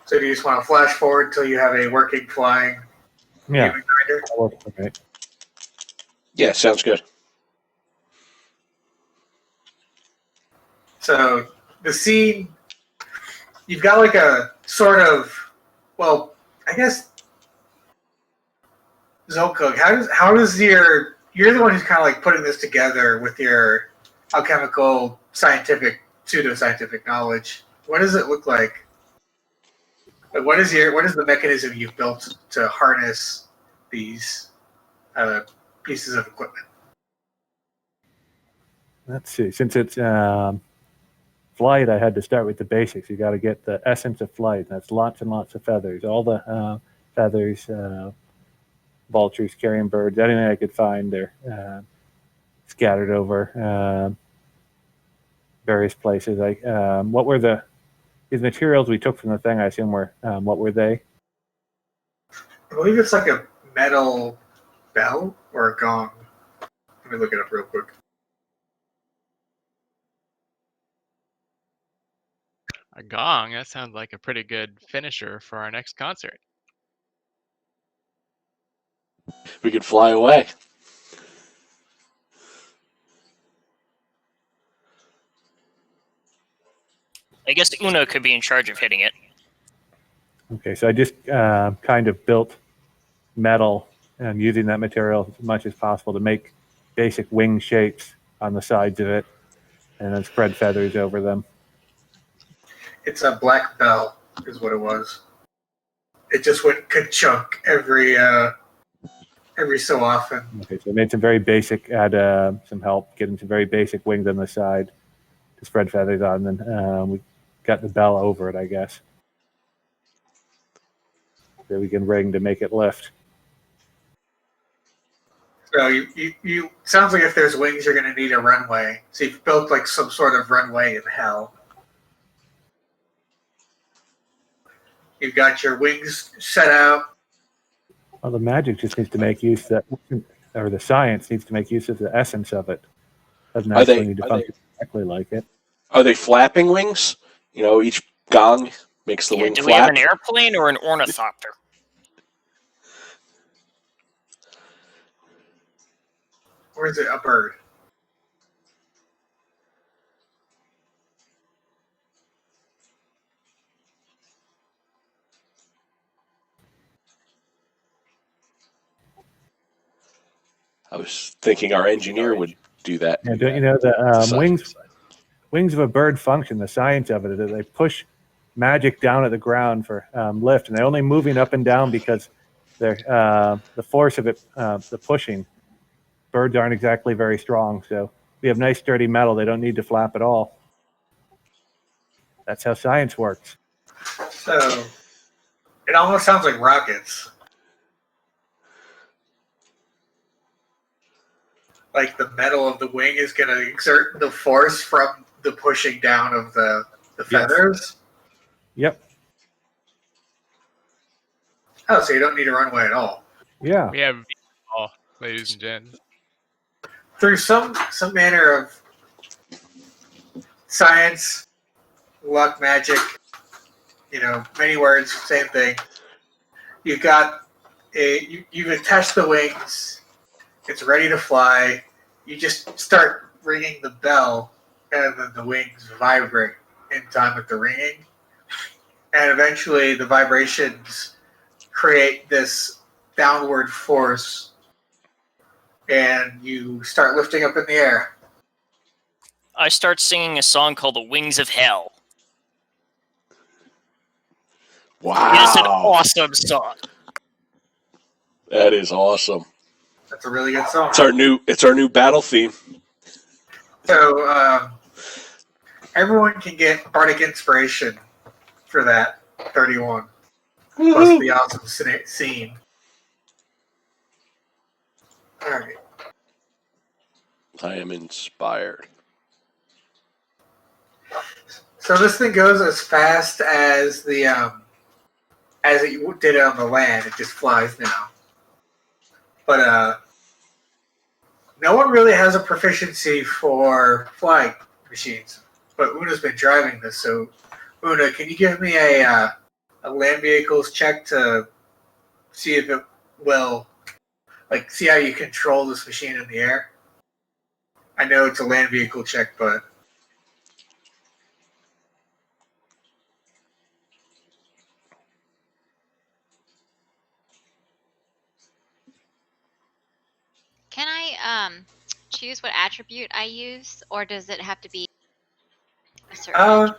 So do you just want to flash forward until you have a working flying gaming grinder? Okay. Yeah, sounds good. So the scene, you've got like a sort of, well, I guess Xolkug, how does you're the one who's kind of like putting this together with your alchemical, scientific, pseudoscientific knowledge. What does it look like? Like, what is the mechanism you've built to harness these pieces of equipment? Let's see. Since it's flight, I had to start with the basics. You got to get the essence of flight. That's lots and lots of feathers. All the feathers, vultures, carrion birds, anything I could find. They're scattered over various places. What were these materials we took from the thing? I assume were what were they? I believe it's like a metal bell or a gong. Let me look it up real quick. A gong? That sounds like a pretty good finisher for our next concert. We could fly away. I guess Unna could be in charge of hitting it. Okay, so I just kind of built metal and using that material as much as possible to make basic wing shapes on the sides of it, and then spread feathers over them. It's a black bell, is what it was. It just went ka-chunk every so often. Okay, so I made some very basic, had some help getting some very basic wings on the side to spread feathers on, and then we got the bell over it, I guess. That we can ring to make it lift. So you sounds like if there's wings, you're going to need a runway. So you've built like some sort of runway in hell. You've got your wings set out. Well, the magic just needs to make use of that, or the science needs to make use of the essence of it. Doesn't actually need to function exactly like it. Are they flapping wings? You know, each gong makes the wing do flap. We have an airplane or an ornithopter? Or is it a bird? I was thinking our engineer would do that. Yeah, don't you know the wings of a bird function? The science of it is they push magic down at the ground for lift, and they're only moving up and down because they're the force of it, the pushing. Birds aren't exactly very strong, so we have nice sturdy metal. They don't need to flap at all. That's how science works. So it almost sounds like rockets. Like the metal of the wing is going to exert the force from the pushing down of the feathers? Yep. Oh, so you don't need a runway at all. Yeah. We have all, ladies and gents. Through some manner of science, luck, magic, many words, same thing. You've got you've attached the wings. It's ready to fly. You just start ringing the bell, and then the wings vibrate in time with the ringing. And eventually the vibrations create this downward force, and you start lifting up in the air. I start singing a song called The Wings of Hell. Wow. It is an awesome song. That is awesome. That's a really good song. It's our new battle theme. So everyone can get bardic inspiration for that 31. Woo-hoo. Plus the awesome scene. All right. I am inspired. So this thing goes as fast as as it did on the land. It just flies now. But no one really has a proficiency for flying machines. But Unna's been driving this, so Unna, can you give me a a land vehicles check to see if it will, like, see how you control this machine in the air? I know it's a land vehicle check, but Can I choose what attribute I use, or does it have to be a certain attribute?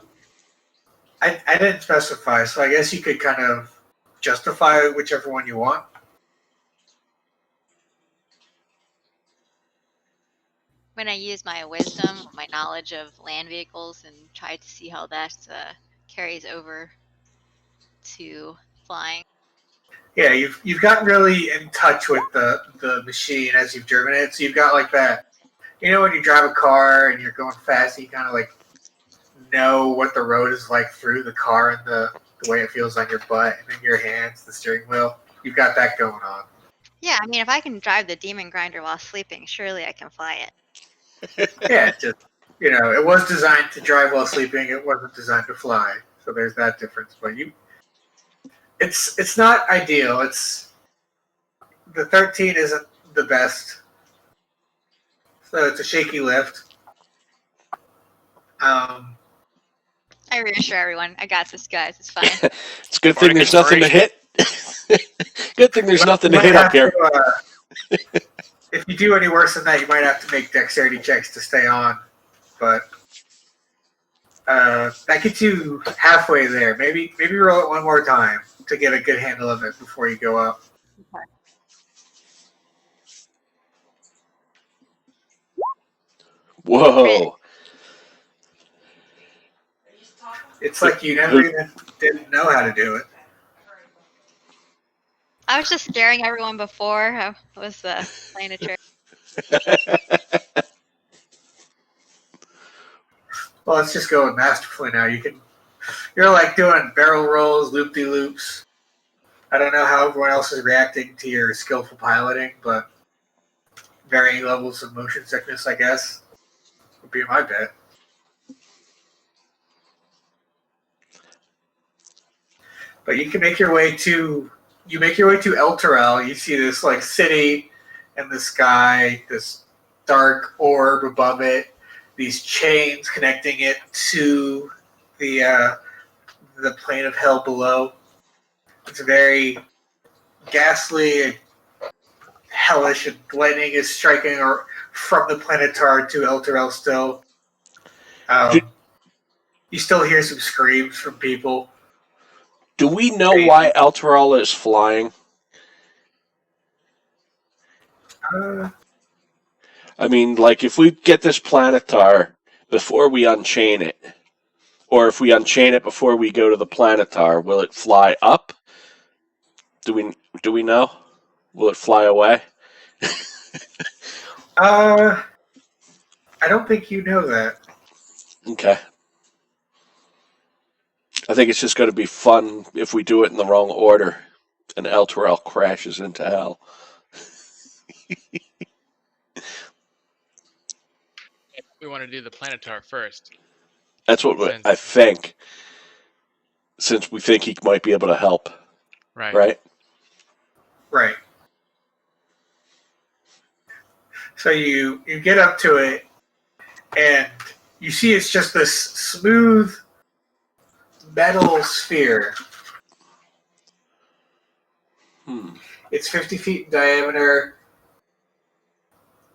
I didn't specify, so I guess you could kind of justify whichever one you want. When I use my wisdom, my knowledge of land vehicles, and try to see how that carries over to flying. Yeah, you've gotten really in touch with the machine as you've driven it. So you've got like that. You know when you drive a car and you're going fast, you kind of like know what the road is like through the car and the way it feels on your butt and in your hands, the steering wheel. You've got that going on. Yeah, I mean, if I can drive the demon grinder while sleeping, surely I can fly it. Yeah, it's just it was designed to drive while sleeping. It wasn't designed to fly. So there's that difference. But it's not ideal. It's the 13 isn't the best. So it's a shaky lift. I reassure everyone, I got this, guys. It's fine. It's a good thing there's nothing to hit. Good thing there's nothing to hit up here. If you do any worse than that, you might have to make dexterity checks to stay on. But that gets you halfway there. Maybe roll it one more time to get a good handle of it before you go up. Okay. Whoa. It's like you never even didn't know how to do it. I was just scaring everyone before. I was playing a trick. Well, let's just go with masterfully now. You're like doing barrel rolls, loop-de-loops. I don't know how everyone else is reacting to your skillful piloting, but varying levels of motion sickness, I guess, would be my bet. But you can make your way to El Terrell. You see this like city in the sky, this dark orb above it, these chains connecting it to the plane of hell below. It's very ghastly and hellish, and lightning is striking from the planetar to El Terrell still. You still hear some screams from people. Do we know why Alterella is flying? I mean, like, if we get this planetar before we unchain it, or if we unchain it before we go to the planetar, will it fly up? Do we know? Will it fly away? I don't think you know that. Okay. I think it's just going to be fun if we do it in the wrong order and Elturel crashes into hell. We want to do the planetar first. That's what I think, since we think he might be able to help. Right. Right. So you get up to it, and you see it's just this smooth metal sphere. It's 50 feet in diameter.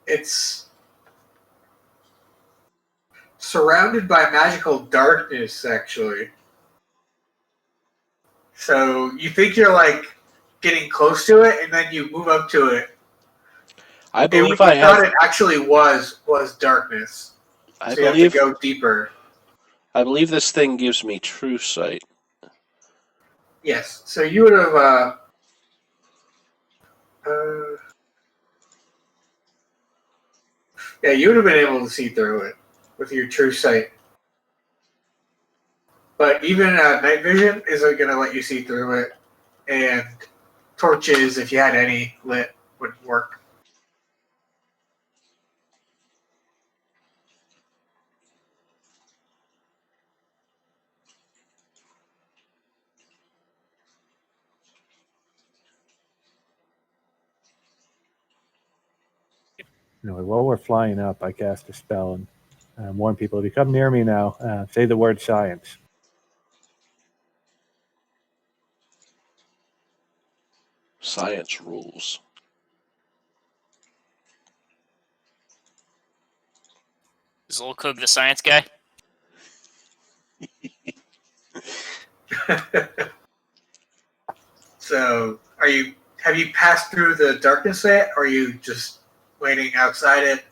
It's surrounded by magical darkness, actually. So you think you're like getting close to it, and then you move up to it. I believe I thought it actually was darkness. So you have to go deeper. I believe this thing gives me true sight. Yes. So you would have. Yeah, you would have been able to see through it with your true sight. But even night vision isn't going to let you see through it, and torches, if you had any lit, wouldn't work. Anyway, while we're flying up, I cast a spell and warn people, if you come near me now, say the word science. Science rules. Xolkug, the science guy. So, have you passed through the darkness yet, or are you just waiting outside it?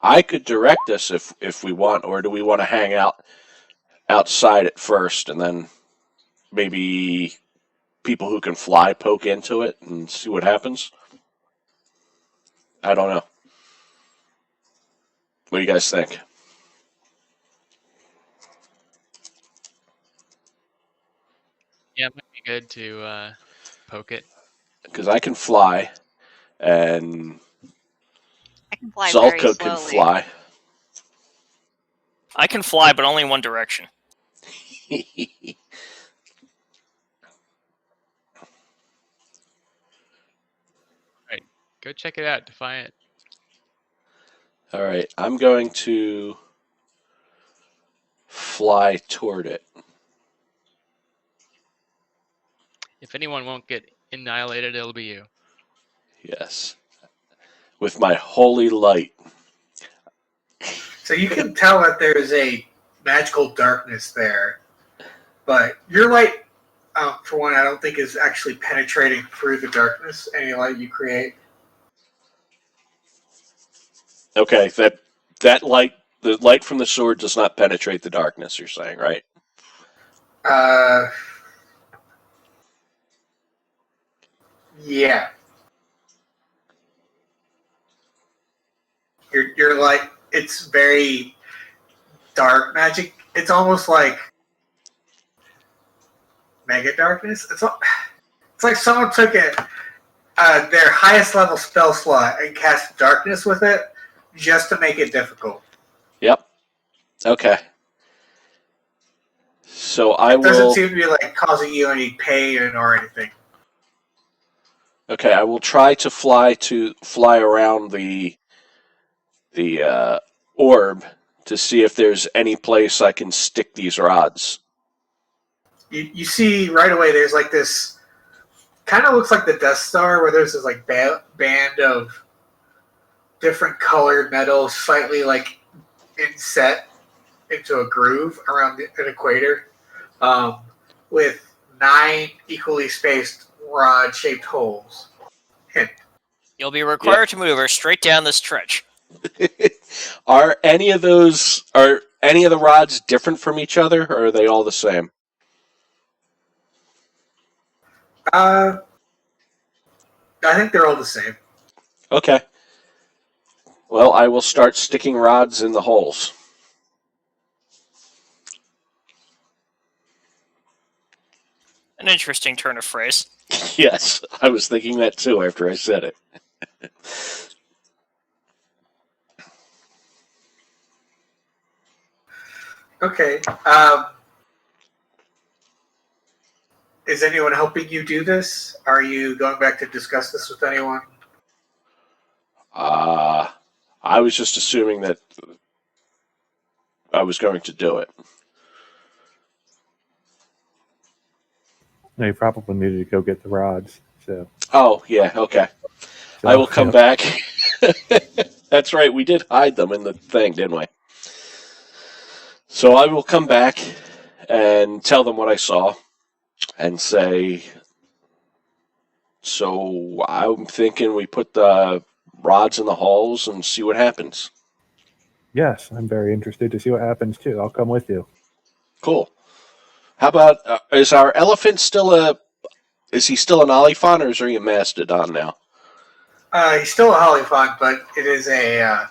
I could direct us if we want, or do we want to hang out outside it first, and then maybe people who can fly poke into it and see what happens? I don't know. What do you guys think? Yeah, it might be good to poke it. Because I can fly, and I can fly very Xolkug slowly. can fly. I can fly, but only one direction. Go check it out, Defiant. All right, I'm going to fly toward it. If anyone won't get annihilated, it'll be you. Yes. With my holy light. So you can tell that there's a magical darkness there, but your light, for one, I don't think is actually penetrating through the darkness. Any light you create. Okay, that light, the light from the sword does not penetrate the darkness, you're saying, right? Yeah. Your light, it's very dark magic. It's almost like mega darkness. It's like someone took their highest level spell slot and cast darkness with it just to make it difficult. Yep. Okay. So I It doesn't will. seem to be like causing you any pain or anything. Okay, I will try to fly around the orb to see if there's any place I can stick these rods. You see right away there's like this, kind of looks like the Death Star, where there's this like band of different colored metals slightly like inset into a groove around an equator, with 9 equally spaced rod-shaped holes. You'll be required to move her straight down this trench. Are any of the rods different from each other, or are they all the same? I think they're all the same. Okay. Well, I will start sticking rods in the holes. An interesting turn of phrase. Yes, I was thinking that too after I said it. Okay. Is anyone helping you do this? Are you going back to discuss this with anyone? I was just assuming that I was going to do it. No, you probably needed to go get the rods. So. Oh, yeah, okay. So I will come back. That's right, we did hide them in the thing, didn't we? So I will come back and tell them what I saw and say, so I'm thinking we put the rods in the holes and see what happens. Yes, I'm very interested to see what happens too. I'll come with you. Cool. How about, is our elephant is he still an Oliphant, or is he a Mastodon now? He's still a Hollyphant, but it is a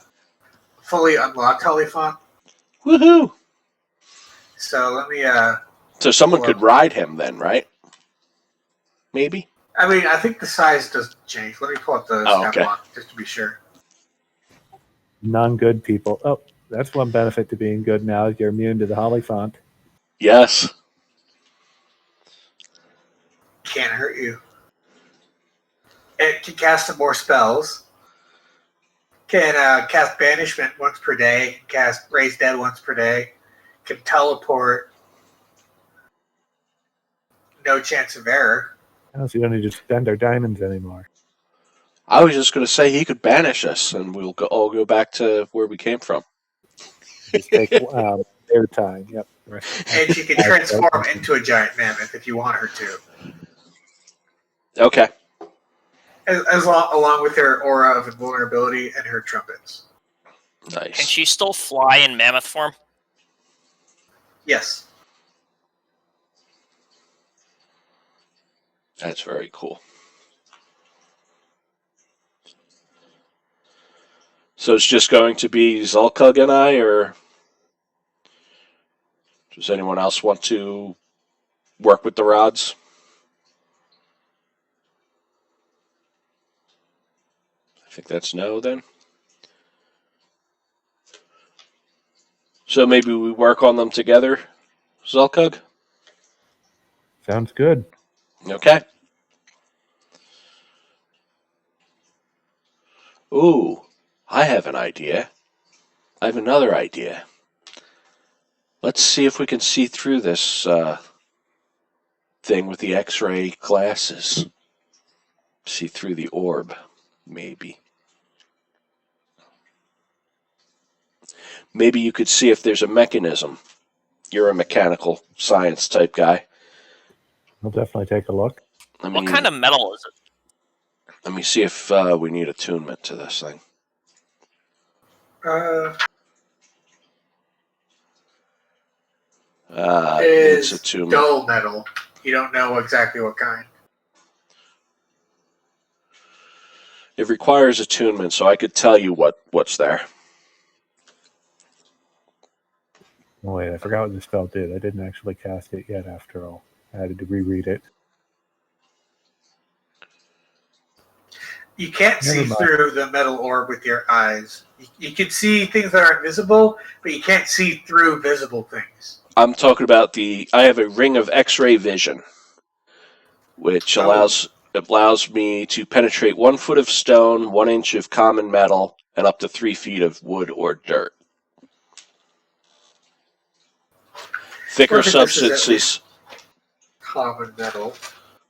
fully unlocked Hollyphant. Woohoo! So let me. So someone could ride him then, right? Maybe? I mean, I think the size doesn't change. Let me pull up the stat block just to be sure. Non-good people. Oh, that's one benefit to being good now. You're immune to the Hollyphant. Yes. can't hurt you. It can cast some more spells. Can cast Banishment once per day. Cast Raise Dead once per day. Can teleport. No chance of error. Oh, so you don't need to spend our diamonds anymore. I was just going to say he could banish us, and we'll all go back to where we came from. Just take their time. Yep. And she can transform into a giant mammoth if you want her to. Okay. Along with her aura of invulnerability and her trumpets. Nice. Can she still fly in mammoth form? Yes. That's very cool. So it's just going to be Xolkug and I, or does anyone else want to work with the rods? I think that's no then. So maybe we work on them together, Xolkug? Sounds good. Okay. Ooh, I have an idea. I have another idea. Let's see if we can see through this thing with the X-ray glasses. See through the orb, maybe. Maybe you could see if there's a mechanism. You're a mechanical science type guy. I'll definitely take a look. What kind of metal is it? Let me see if we need attunement to this thing. It Needs is attunement. dull metal. You don't know exactly what kind. It requires attunement, so I could tell you what's there. Oh, wait, I forgot what the spell did. I didn't actually cast it yet after all. I had to reread it. You can't Never see mind. through the metal orb with your eyes. You can see things that are invisible, but you can't see through visible things. I'm talking about I have a ring of X-ray vision, which allows me to penetrate 1 foot of stone, 1 inch of common metal, and up to 3 feet of wood or dirt. Thicker Well, I think this is at substances. least common metal.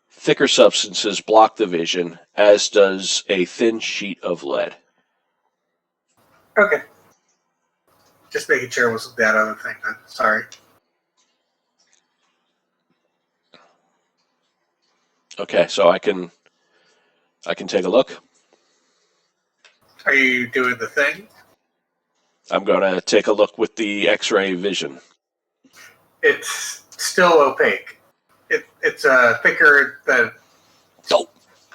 Thicker substances block the vision, as does a thin sheet of lead. Okay. Just making sure it wasn't that other thing then. Sorry. Okay, so I can take a look. Are you doing the thing? I'm going to take a look with the X-ray vision. It's still opaque. It's thicker than Oh,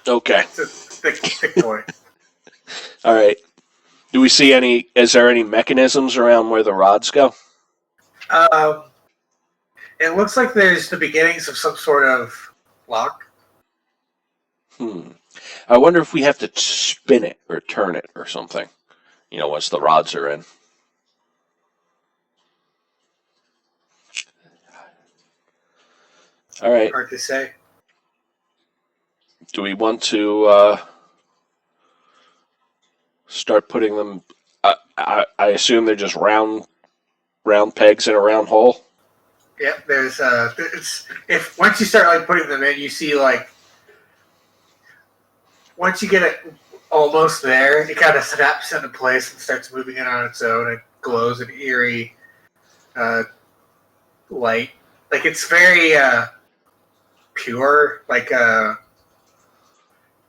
okay. it's a thick toy. All right. Do we see any? Is there any mechanisms around where the rods go? It looks like there's the beginnings of some sort of lock. I wonder if we have to spin it or turn it or something. Once the rods are in. All right. Hard to say. Do we want to start putting them? I assume they're just round pegs in a round hole. Yeah, there's if once you start like putting them in, you see like once you get it almost there, it kind of snaps into place and starts moving it on its own. It glows an eerie light, like it's very pure, like a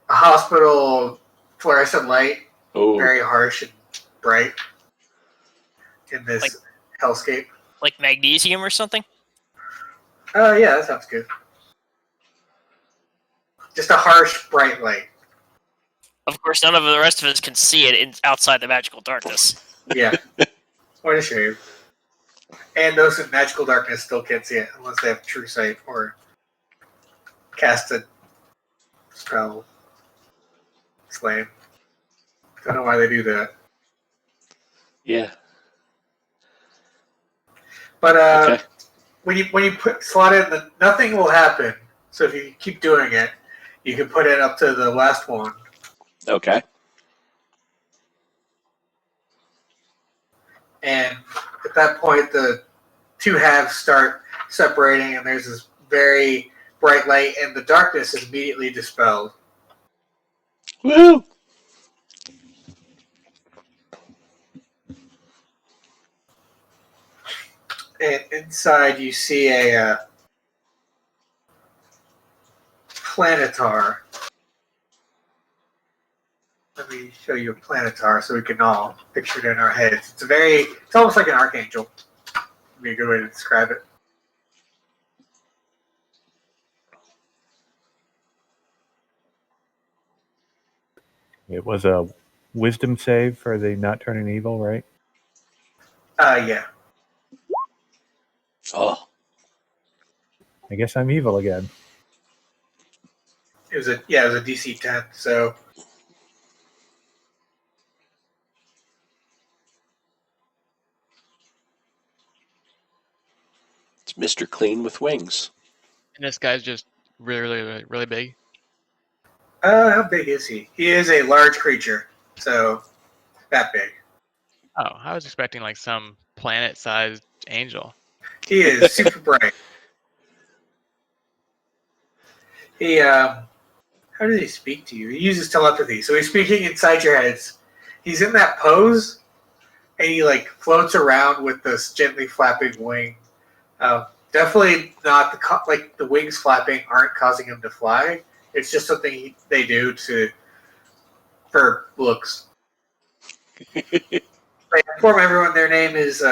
hospital fluorescent light, Oh, very harsh and bright in this Like- hellscape. Like magnesium or something? Yeah, that sounds good. Just a harsh, bright light. Of course, none of the rest of us can see it outside the magical darkness. Yeah. What a shame. And those in magical darkness still can't see it unless they have true sight or cast a spell. It's lame. Don't know why they do that. yeah. But Okay. when you slot in, nothing will happen So if you keep doing it, you can put it up to the last one. Okay. And at that point, the two halves start separating, and there's this very bright light, and the darkness is immediately dispelled. Woo! And inside, you see a planetar. Let me show you a planetar so we can all picture it in our heads. It's almost like an archangel. Would be a good way to describe it. It was a wisdom save for the not turning evil, right? Yeah. Oh, I guess I'm evil again. It was a DC 10. So it's Mr. Clean with wings. And this guy's just really big. how big is he? He is a large creature, so that big. Oh, I was expecting like some planet-sized angel. He is super bright. He how does he speak to you? He uses telepathy, so he's speaking inside your heads. He's in that pose, and he like floats around with this gently flapping wing. Definitely not the wings flapping aren't causing him to fly. It's just something they do for looks. They inform everyone their name is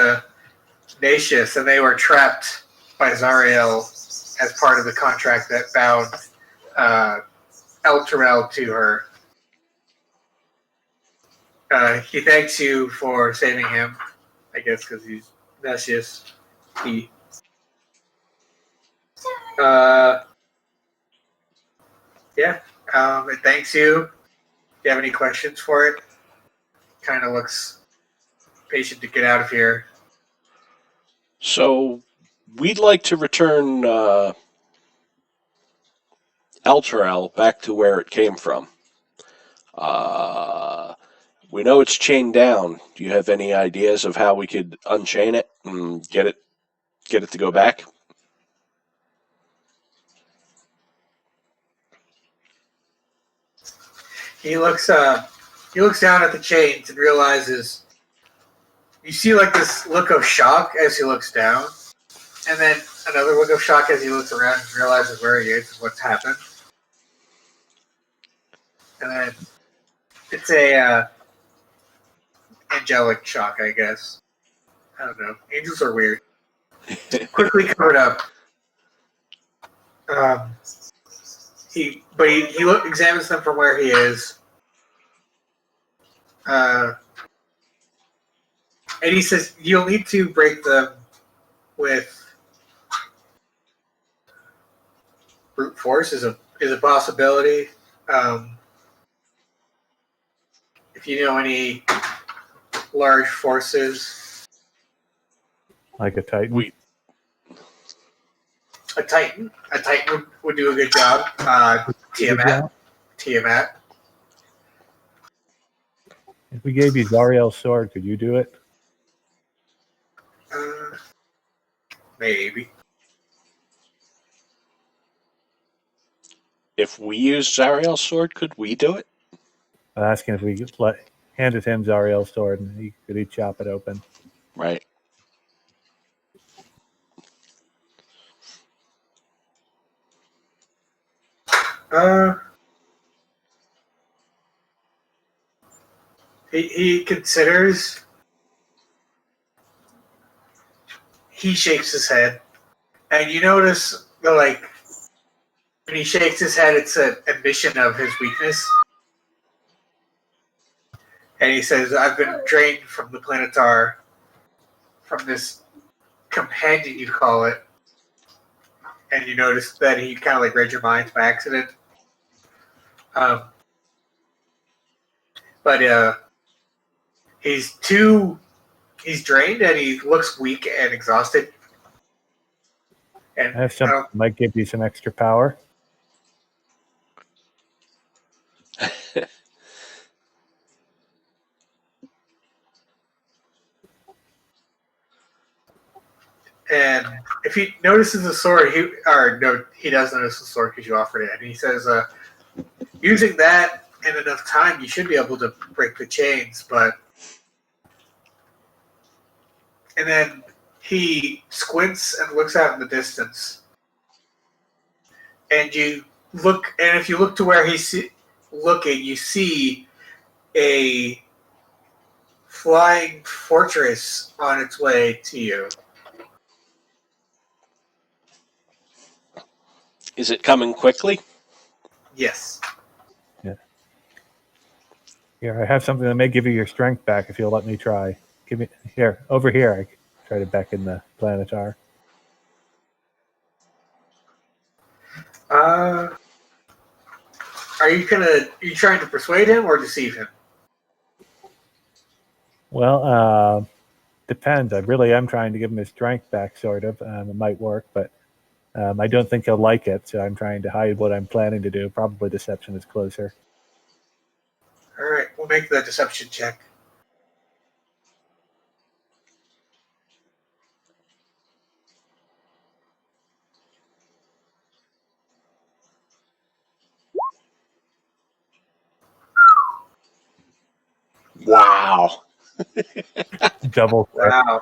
Nacius, and they were trapped by Zariel as part of the contract that bound El Terrell to her. He thanks you for saving him, I guess, because he's Nacius. It thanks you. Do you have any questions for it? Kind of looks patient to get out of here. So, we'd like to return Elturel back to where it came from. We know it's chained down. Do you have any ideas of how we could unchain it and get it to go back? He looks down at the chains and realizes you see like this look of shock as he looks down, and then another look of shock as he looks around and realizes where he is and what's happened. And then it's a angelic shock, I guess. I don't know. Angels are weird. Quickly covered up. He examines them from where he is. And he says, you'll need to break them with brute force is a possibility. If you know any large forces. Like a Titan. A Titan would do a good job. Tiamat. If we gave you Zariel's sword, could you do it? Maybe. If we use Zariel's sword, could we do it? I'm asking if we handed him Zariel's sword and could he chop it open. Right. He considers. He shakes his head, and you notice when he shakes his head, it's an admission of his weakness. And he says, "I've been drained from the planetar, from this companion, you call it." And you notice that he kind of read your mind by accident. But he's drained and he looks weak and exhausted. And I have something that might give you some extra power. And if he notices the sword, he does notice the sword because you offered it, and he says, using that in enough time, you should be able to break the chains, but... And then he squints and looks out in the distance. And you look, and if you look to where he's looking, you see a flying fortress on its way to you. Is it coming quickly? Yes. Yeah. Here, I have something that may give you your strength back if you'll let me try. Give me here, over here. I try to beckon the planetar. Are you trying to persuade him or deceive him? Well, depends. I really am trying to give him his strength back, sort of. It might work, but I don't think he'll like it, so I'm trying to hide what I'm planning to do. Probably deception is closer. All right, we'll make the deception check. Wow. Double. Wow.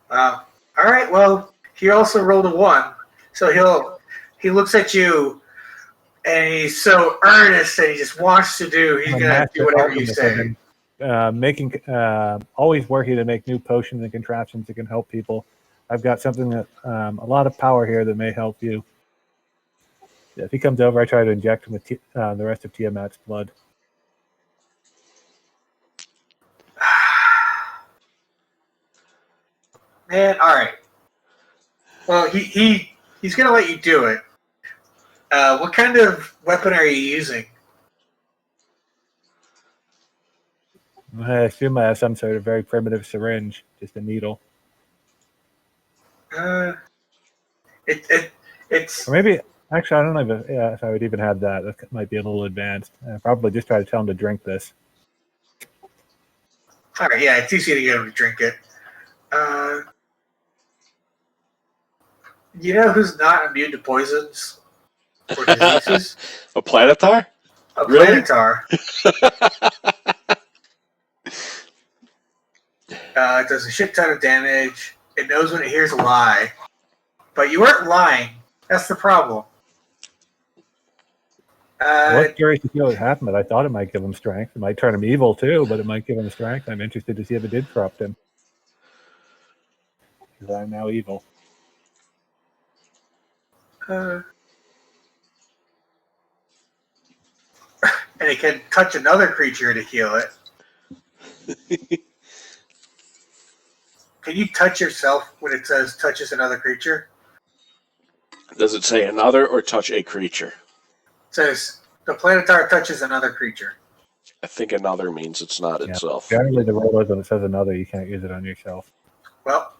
Wow. All right. Well, he also rolled a 1, so he looks at you, and he's so earnest that he just wants to do. He's gonna do whatever you say. Making always working to make new potions and contraptions that can help people. I've got something that a lot of power here that may help you. If he comes over, I try to inject him with the rest of Tiamat's blood. Man, all right. Well, he's gonna let you do it. What kind of weapon are you using? I assume I have some sort of very primitive syringe, just a needle. It's Or maybe, actually, I don't know if I would even have that. That might be a little advanced. I'd probably just try to tell him to drink this. all right. Yeah, it's easy to get him to drink it. You know who's not immune to poisons or diseases? A planetar? A Really? planetar. It does a shit ton of damage. It knows when it hears a lie. But you weren't lying. That's the problem. I was curious to see what happened, but I thought it might give him strength. It might turn him evil too, but it might give him strength. I'm interested to see if it did corrupt him. Because I'm now evil. And it can touch another creature to heal it. Can you touch yourself when it says touches another creature? Does it say another or touch a creature? It says the planetar touches another creature. I think another means it's not itself. Generally, the rule is when it says another, you can't use it on yourself. Well,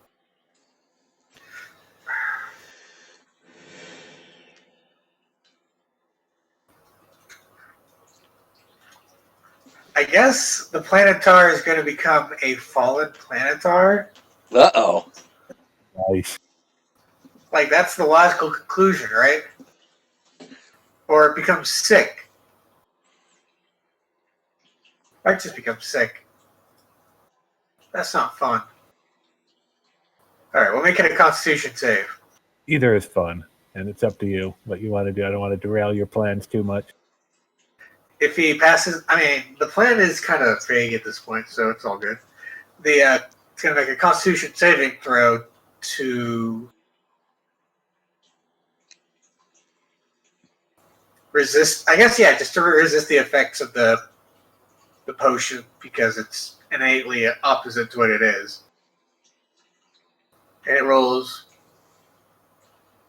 I guess the planetar is going to become a fallen planetar. Uh-oh. Nice. Like, that's the logical conclusion, right? Or it becomes sick. Might just become sick. That's not fun. Alright, we'll make it a Constitution save. Either is fun, and it's up to you what you want to do. I don't want to derail your plans too much. If he passes, I mean, the plan is kind of vague at this point, so it's all good. It's going to make a Constitution saving throw to resist. I guess, yeah, just to resist the effects of the potion because it's innately opposite to what it is. And it rolls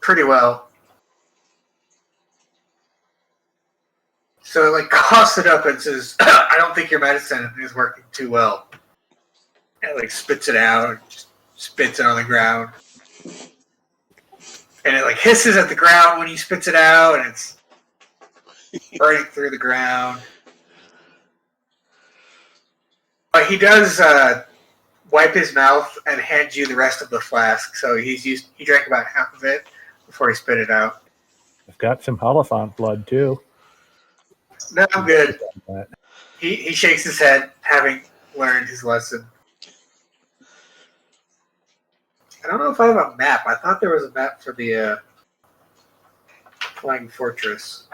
pretty well. So it like coughs it up and says, I don't think your medicine is working too well. And it like spits it out and just spits it on the ground. and it like hisses at the ground when he spits it out, and it's burning through the ground. But he does wipe his mouth and hand you the rest of the flask. So he drank about half of it before he spit it out. I've got some Holophant blood too. No, I'm good. He shakes his head, having learned his lesson. I don't know if I have a map. I thought there was a map for the Flying Fortress.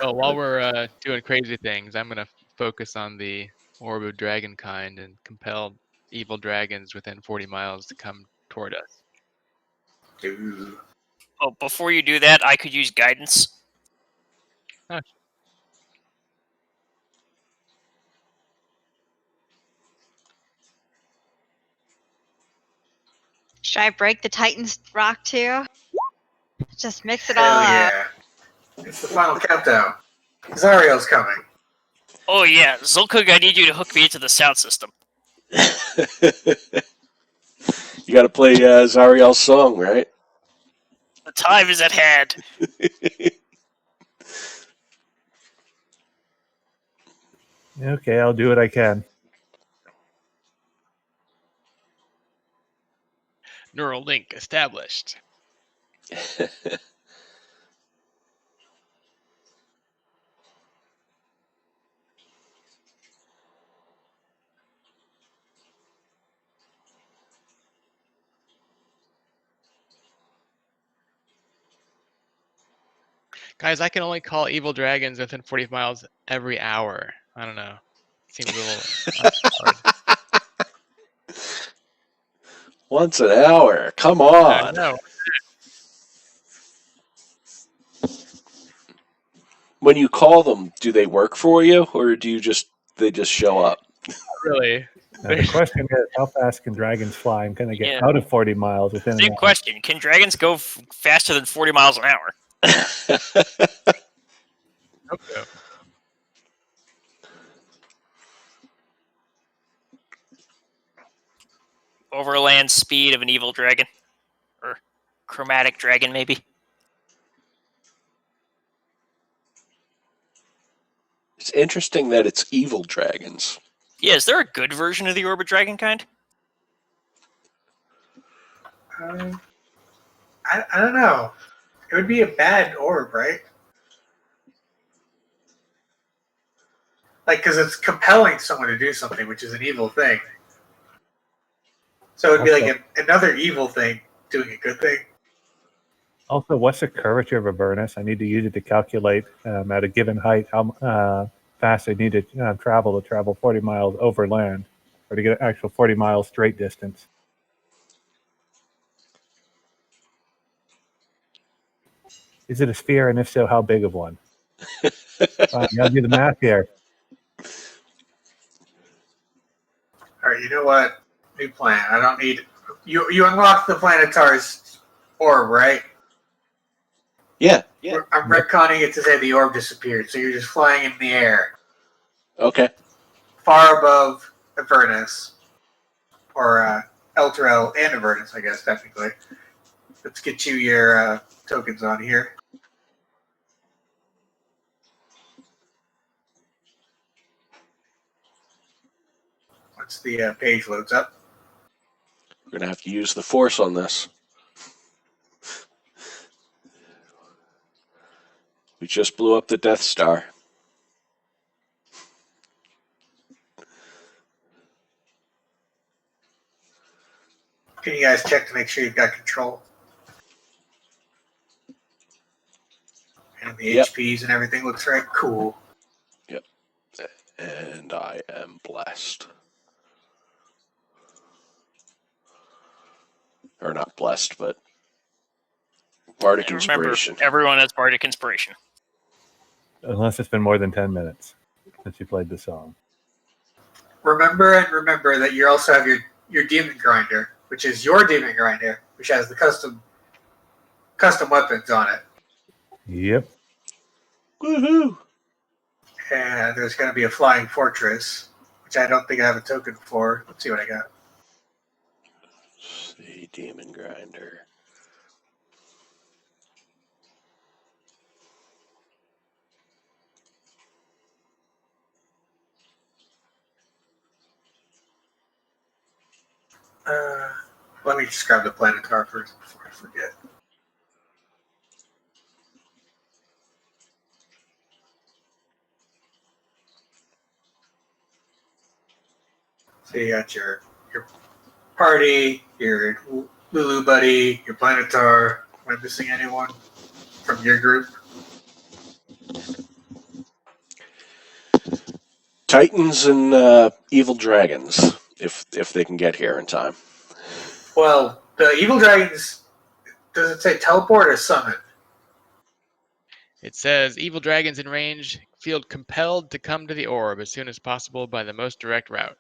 Well, while we're doing crazy things, I'm gonna focus on the Orb of Dragonkind and compel evil dragons within 40 miles to come toward us. Ooh. Oh, before you do that, I could use guidance. Oh. Should I break the Titan's rock too? Just mix it Hell all out. yeah. It's the final countdown. Zariel's coming. Oh yeah, Xolkug, I need you to hook me into the sound system. You got to play Zariel's song, right? The time is at hand. Okay, I'll do what I can. Neural link established. Guys, I can only call evil dragons within 40 miles every hour. I don't know. Seems a little hard. Once an hour. Come I on. know. When you call them, do they work for you, or do they just show up? Really. Now, the question is, how fast can dragons fly, and can they get Yeah. out of 40 miles within an Same hour? question. Can dragons go faster than 40 miles an hour? Hope so. Overland speed of an evil dragon? Or chromatic dragon, maybe? It's interesting that it's evil dragons. Yeah, is there a good version of the Orb of Dragonkind? I don't know. It would be a bad orb, right? Like, because it's compelling someone to do something, which is an evil thing. So it'd be like another evil thing doing a good thing. Also, what's the curvature of Avernus? I need to use it to calculate at a given height how fast I need to travel 40 miles overland, or to get an actual 40 miles straight distance. Is it a sphere, and if so, how big of one? You gotta do the math here. All right, you know what? New plan. I don't need you. You unlocked the Planetar's orb, right? Yeah. I'm retconning it to say the orb disappeared, so you're just flying in the air, Okay. far above Avernus, or Elturel and Avernus, I guess technically. Let's get you your tokens on here. Once the page loads up. We're gonna have to use the force on this. We just blew up the Death Star. Can you guys check to make sure you've got control? And the HPs and everything looks right? Cool. Yep. And I am blessed. Or not blessed, but Bardic And remember, Inspiration. everyone has Bardic Inspiration. Unless it's been more than 10 minutes since you played the song. Remember that you also have your Demon Grinder, which is your Demon Grinder, which has the custom weapons on it. Yep. Woohoo! And there's going to be a Flying Fortress, which I don't think I have a token for. Let's see what I got. See, Demon Grinder. Let me just grab the planetar first before I forget. So you got your party, your Lulu buddy, your planetar. Am I missing anyone from your group? Titans and evil dragons, if they can get here in time. Well, the evil dragons, does it say teleport or summon? It says evil dragons in range feel compelled to come to the orb as soon as possible by the most direct route.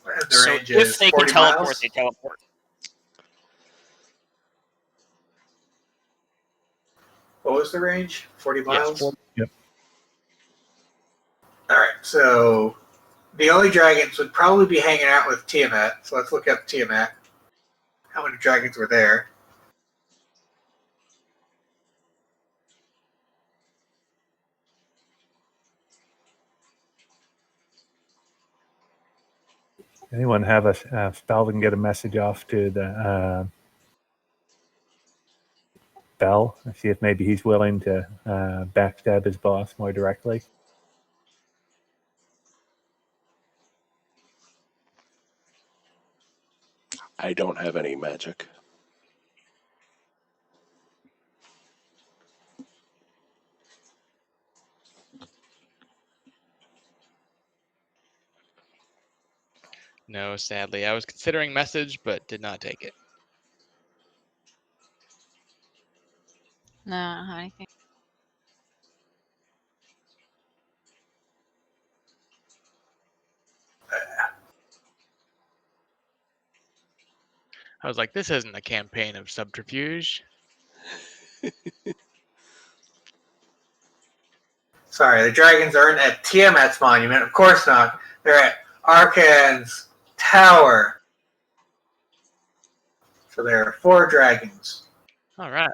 And the So range if is they can 40 teleport, miles? they teleport. What was the range? 40 miles? 40. Yep. Alright, so the only dragons would probably be hanging out with Tiamat. So let's look up Tiamat. How many dragons were there? Anyone have a spell that can get a message off to the Bell and see if maybe he's willing to backstab his boss more directly? I don't have any magic. No, sadly. I was considering message, but did not take it. No, I don't have anything. I was like, this isn't a campaign of subterfuge. Sorry, the dragons aren't at Tiamat's monument. Of course not. They're at Arcan's tower. So there are 4 dragons. All right.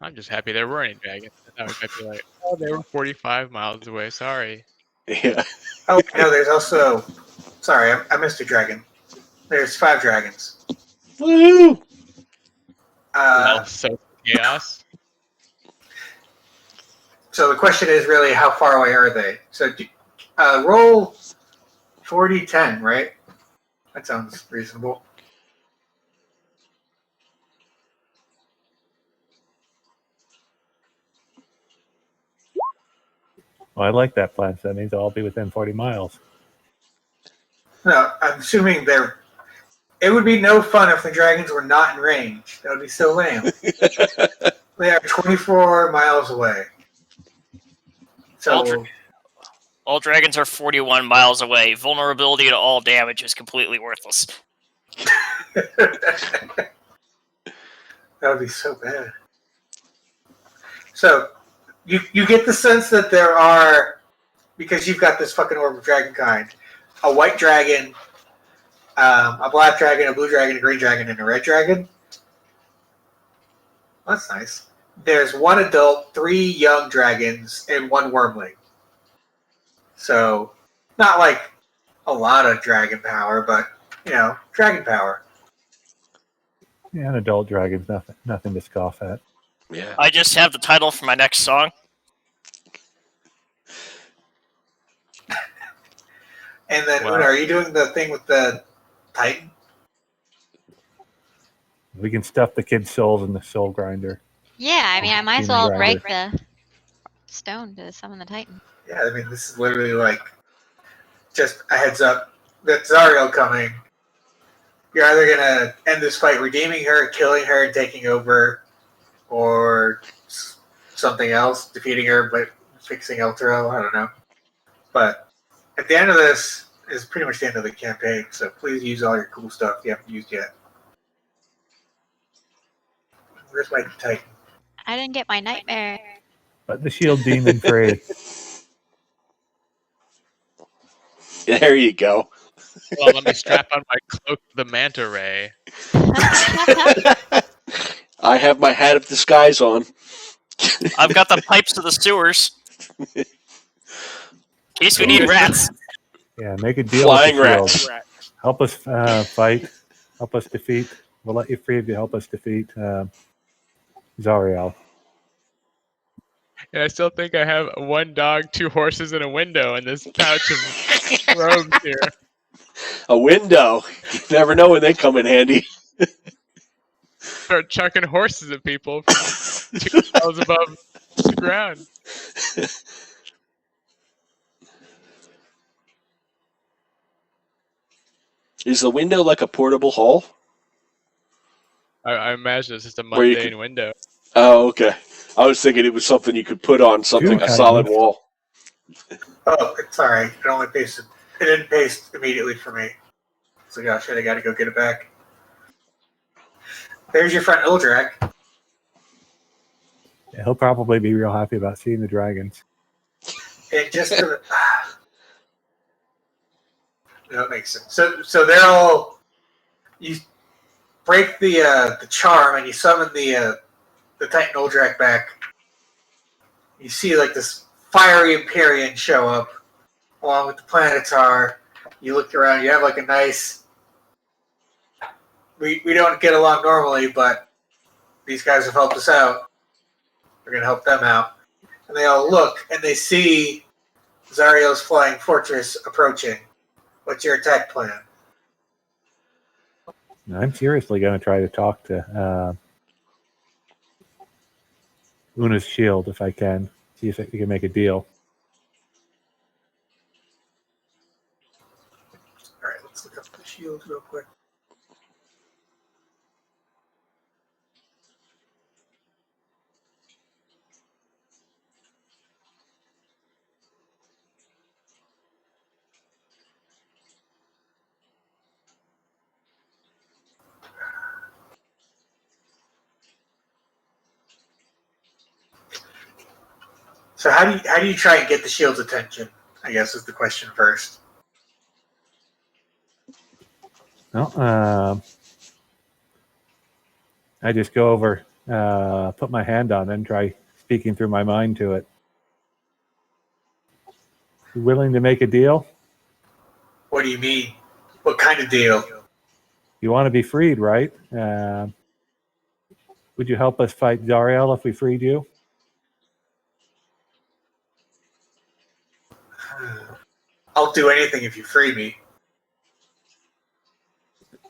I'm just happy there were any dragons. I was happy like, oh, they were 45 miles away. Sorry. Yeah. Oh, no, there's also... Sorry, I missed a dragon. There's 5 dragons. Woo! Well, so chaos. So the question is really, how far away are they? So roll 40-10, right? That sounds reasonable. Well, I like that plan. So that means I'll be within 40 miles. No, I'm assuming they're... It would be no fun if the dragons were not in range. That would be so lame. They are 24 miles away. So All dragons are 41 miles away. Vulnerability to all damage is completely worthless. that would be so bad. So you get the sense that there are, because you've got this fucking orb of dragon kind, a white dragon, a black dragon, a blue dragon, a green dragon, and a red dragon. That's nice. There's 1 adult, 3 young dragons, and 1 wormling. So, not like a lot of dragon power, but, dragon power. Yeah, an adult dragon's nothing to scoff at. Yeah. I just have the title for my next song. And then, Wow. Unna, are you doing the thing with the Titan? We can stuff the kid's souls in the soul grinder. Yeah, I mean, I might as Demon well grinder. break the stone to summon the Titan. Yeah, I mean, this is literally like just a heads up that Zariel coming. You're either going to end this fight redeeming her, killing her, and taking over, or something else, defeating her, but fixing Eltero. I don't know. But at the end of this is pretty much the end of the campaign, so please use all your cool stuff you haven't used yet. Where's my Titan? I didn't get my nightmare. But the shield demon free. There you go. Well, let me strap on my cloak of the manta ray. I have my hat of disguise on. I've got the pipes to the sewers. In case we need rats. Yeah, make a deal Flying with the shield. rats. Help us fight. Help us defeat. We'll let you free if you help us defeat Zariel. And I still think I have 1 dog, 2 horses, and a window in this pouch of robes here. A window. You never know when they come in handy. Start chucking horses at people from 2 miles above the ground. Is the window like a portable hull? I imagine it's just a Where you mundane window. Oh, okay. I was thinking it was something you could put on something, Dude, a solid wall. Oh, it's alright. It only pasted. It didn't paste immediately for me. So gosh, I got to go get it back. There's your friend Ildrak. Yeah, he'll probably be real happy about seeing the dragons. And just to that makes sense. So they're all, you break the charm and you summon the Titan Ildrak back. You see like this fiery Empyrean show up along with the Planetar. You look around. You have like a nice. We don't get along normally, but these guys have helped us out. We're gonna help them out. And they all look and they see Zariel's flying fortress approaching. What's your attack plan? I'm seriously going to try to talk to Unna's shield if I can. See if we can make a deal. All right, let's look up the shield real quick. So how do you try and get the shield's attention? I guess is the question first. Well, I just go over, put my hand on it and try speaking through my mind to it. You willing to make a deal? What do you mean? What kind of deal? You want to be freed, right? Would you help us fight Zariel if we freed you? I'll do anything if you free me.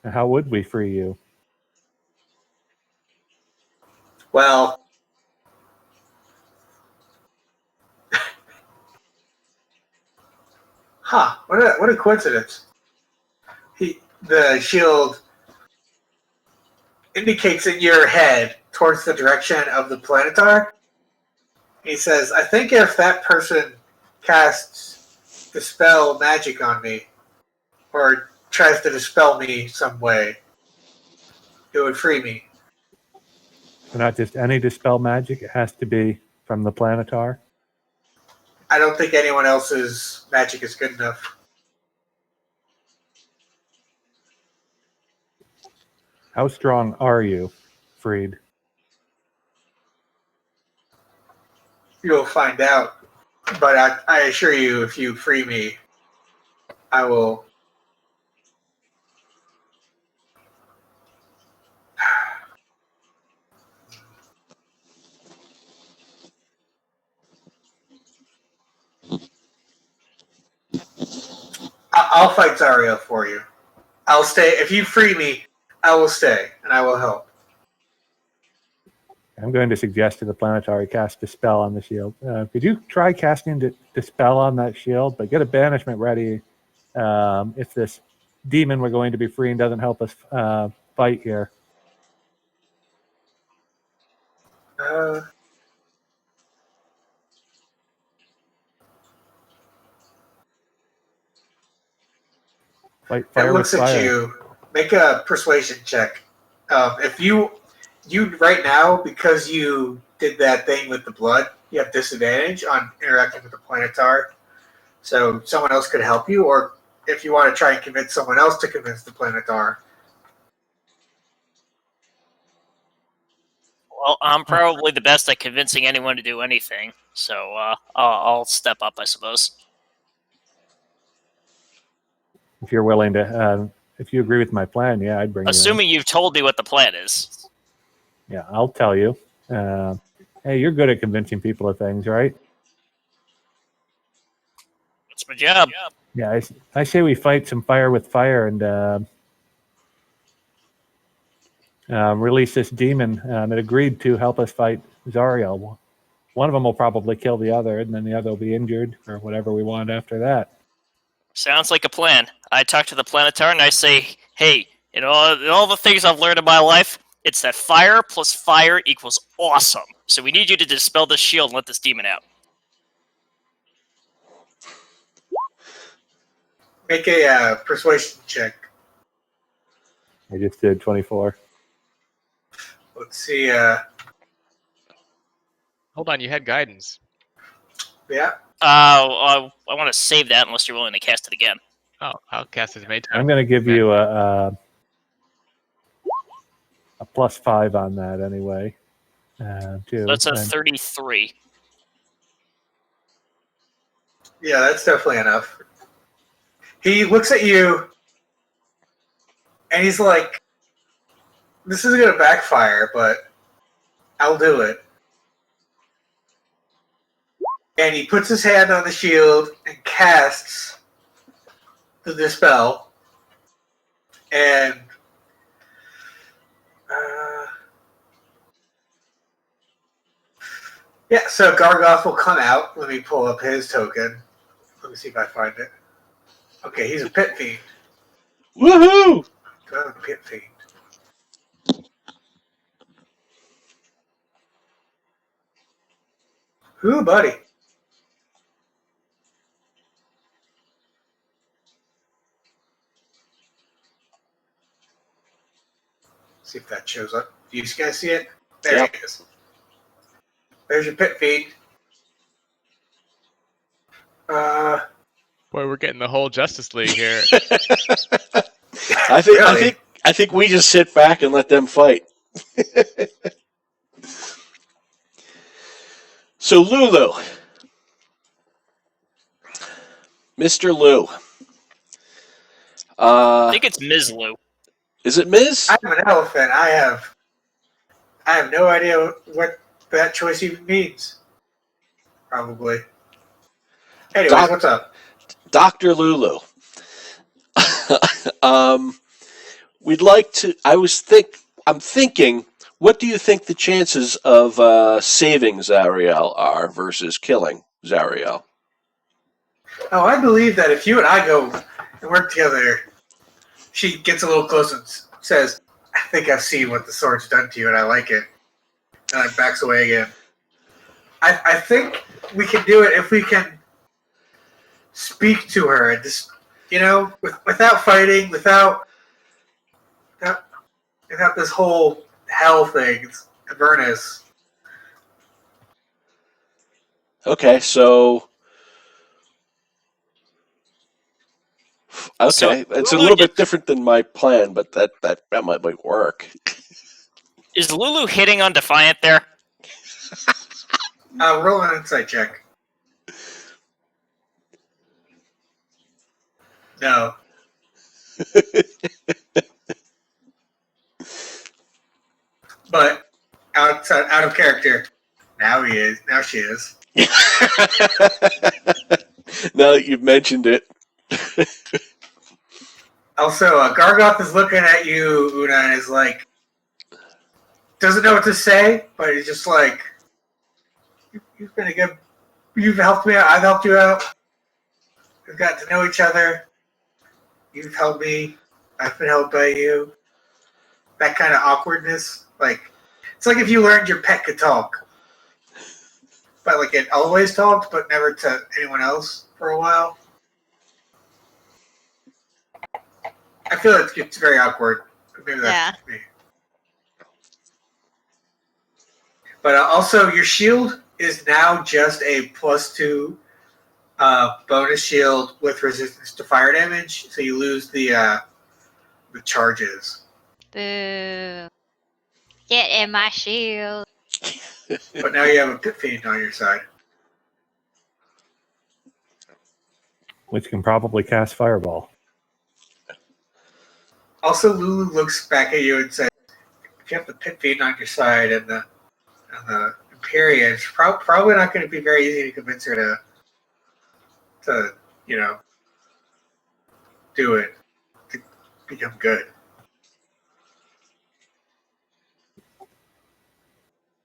How would we free you? Well, what a coincidence. The shield indicates in your head towards the direction of the Planetar. He says, I think if that person casts Dispel magic on me, or tries to dispel me some way, it would free me. So not just any dispel magic, it has to be from the Planetar? I don't think anyone else's magic is good enough. How strong are you, freed? You'll find out. But I assure you, if you free me, I will. I'll fight Zariel for you. I'll stay. If you free me, I will stay, and I will help. I'm going to suggest to the Planetary cast Dispel on the shield. Could you try casting Dispel on that shield, but get a banishment ready if this demon we're going to be freeing doesn't help us fight here? Fight fire It looks with at fire. you. Make a persuasion check. If you right now, because you did that thing with the blood, you have disadvantage on interacting with the Planetar. So someone else could help you, or if you want to try and convince someone else to convince the Planetar. Well, I'm probably the best at convincing anyone to do anything, so I'll step up, I suppose. If you're willing to, if you agree with my plan, yeah, I'd bring you in. Assuming you've told me what the plan is. Yeah, I'll tell you. Hey, you're good at convincing people of things, right? That's my job. Yeah, I say we fight some fire with fire and release this demon that agreed to help us fight Zariel. One of them will probably kill the other, and then the other will be injured, or whatever we want after that. Sounds like a plan. I talk to the Planetar and I say, hey, in all the things I've learned in my life, it's that fire plus fire equals awesome. So we need you to dispel this shield and let this demon out. Make a persuasion check. I just did 24. Let's see. Hold on, you had guidance. Yeah. I want to save that unless you're willing to cast it again. Oh, I'll cast his mage. I'm going to give you a +5 on that anyway. Too. So that's a And 33. Yeah, that's definitely enough. He looks at you, and he's like, "This is going to backfire, but I'll do it." And he puts his hand on the shield and casts the dispel. And yeah, so Gargoth will come out. Let me pull up his token. Let me see if I find it. Okay, he's a pit fiend. Woohoo! Do I have a pit fiend? Ooh, buddy. See if that shows up. Do you guys see it? There Yep. it is. There's your pit feed. Boy, we're getting the whole Justice League here. I think we just sit back and let them fight. So Lulu, Mr. Lou. I think it's Ms. Lou. Is it Ms.? I'm an elephant. I have no idea what that choice even means. Probably. Anyways, what's up? Dr. Lulu. We'd like to. I'm thinking. What do you think the chances of saving Zariel are versus killing Zariel? Oh, I believe that if you and I go and work together, she gets a little close and says, "I think I've seen what the sword's done to you, and I like it." And then backs away again. I think we can do it if we can speak to her and just, without fighting, without this whole hell thing. It's Avernus. Okay, so. Okay, it's a little bit different than my plan, but that might work. Is Lulu hitting on Defiant there? Roll an insight check. No. But out of character. Now he is. Now she is. Now that you've mentioned it. Also, Gargoth is looking at you, Unna, and is like, doesn't know what to say, but he's just like, you've been a good, you've helped me out, I've helped you out. We've got to know each other. You've helped me. I've been helped by you. That kind of awkwardness, it's like if you learned your pet could talk, but it always talked, but never to anyone else for a while. I feel it's very awkward. Maybe that's me. But also, your shield is now just a +2 bonus shield with resistance to fire damage, so you lose the charges. Boo. Get in my shield. But now you have a pit fiend on your side. which can probably cast Fireball. Also, Lulu looks back at you and says, "If you have the Pit Fiend on your side and the Imperia, it's probably not going to be very easy to convince her to do it to become good."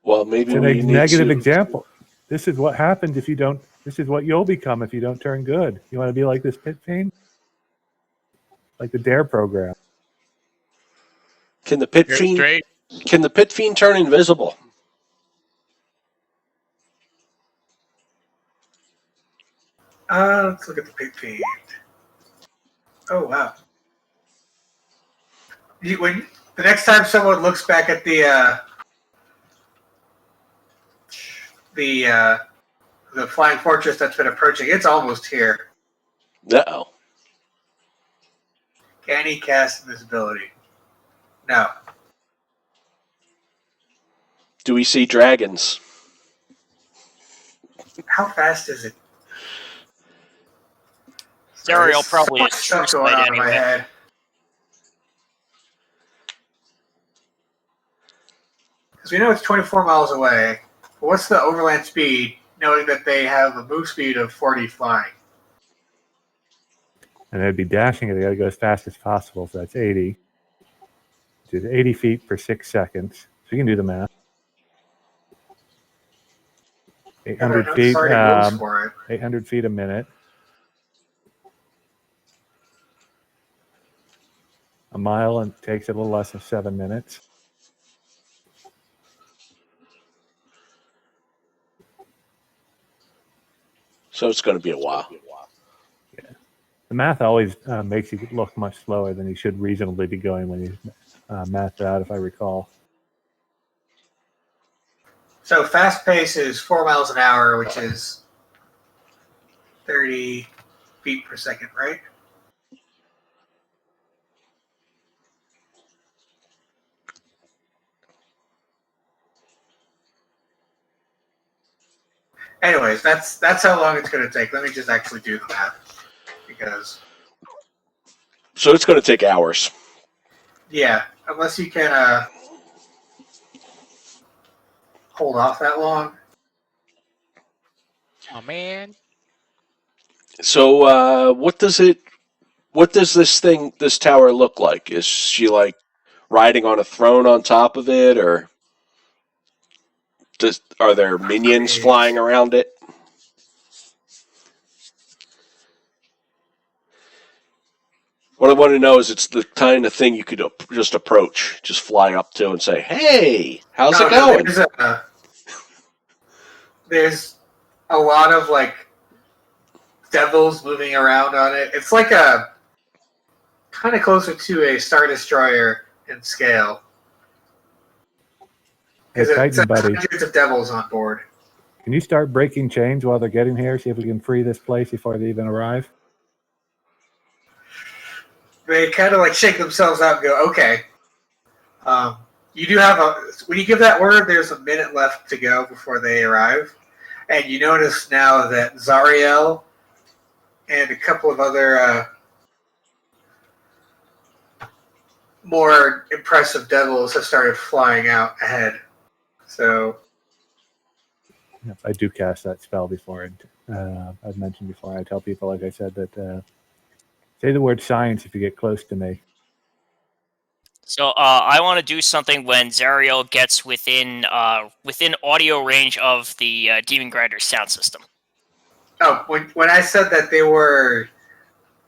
Well, maybe It's a we need negative to. example. This is what happens if you don't. This is what you'll become if you don't turn good. You want to be like this Pit Fiend, like the Dare program. Can the Pit You're Fiend? straight. Can the Pit Fiend turn invisible? Let's look at the Pit Fiend. Oh wow! When the next time someone looks back at the flying fortress that's been approaching, it's almost here. No. Can he cast invisibility? No. Do we see dragons? How fast is it? Zariel There's probably so is much true stuff going sight on in my anyway. head. Because we know it's 24 miles away. But what's the overland speed, knowing that they have a move speed of 40 flying? And they'd be dashing it. They got to go as fast as possible. So that's 80, which is 80 feet per 6 seconds. So you can do the math. 800 feet. For it. 800 feet a minute. A mile and takes a little less than 7 minutes. So it's going to be a while. The math always makes you look much slower than you should reasonably be going when you math it out, if I recall. So fast pace is 4 miles an hour, which is 30 feet per second, right? Anyways, that's how long it's going to take. Let me just actually do the math, because So it's going to take hours. yeah, unless you can hold off that long. Oh man. So what does this tower look like? Is she like riding on a throne on top of it, or are there minions flying around it? What I want to know is it's the kind of thing you could just approach, just fly up to and say, "Hey, how's it going?" There's a lot of like devils moving around on it. It's like a kind of closer to a Star Destroyer in scale. Hey, Because Titan, it's buddy, hundreds of devils on board. can you start breaking chains while they're getting here? See if we can free this place before they even arrive? They kind of like shake themselves out and go, okay. You do have when you give that order, there's a minute left to go before they arrive. And you notice now that Zariel and a couple of other more impressive devils have started flying out ahead. So If I do cast that spell before, I've mentioned before, I tell people, like I said, that say the word science if you get close to me. So I want to do something when Zariel gets within audio range of the Demon Grinder sound system. oh, when I said that they were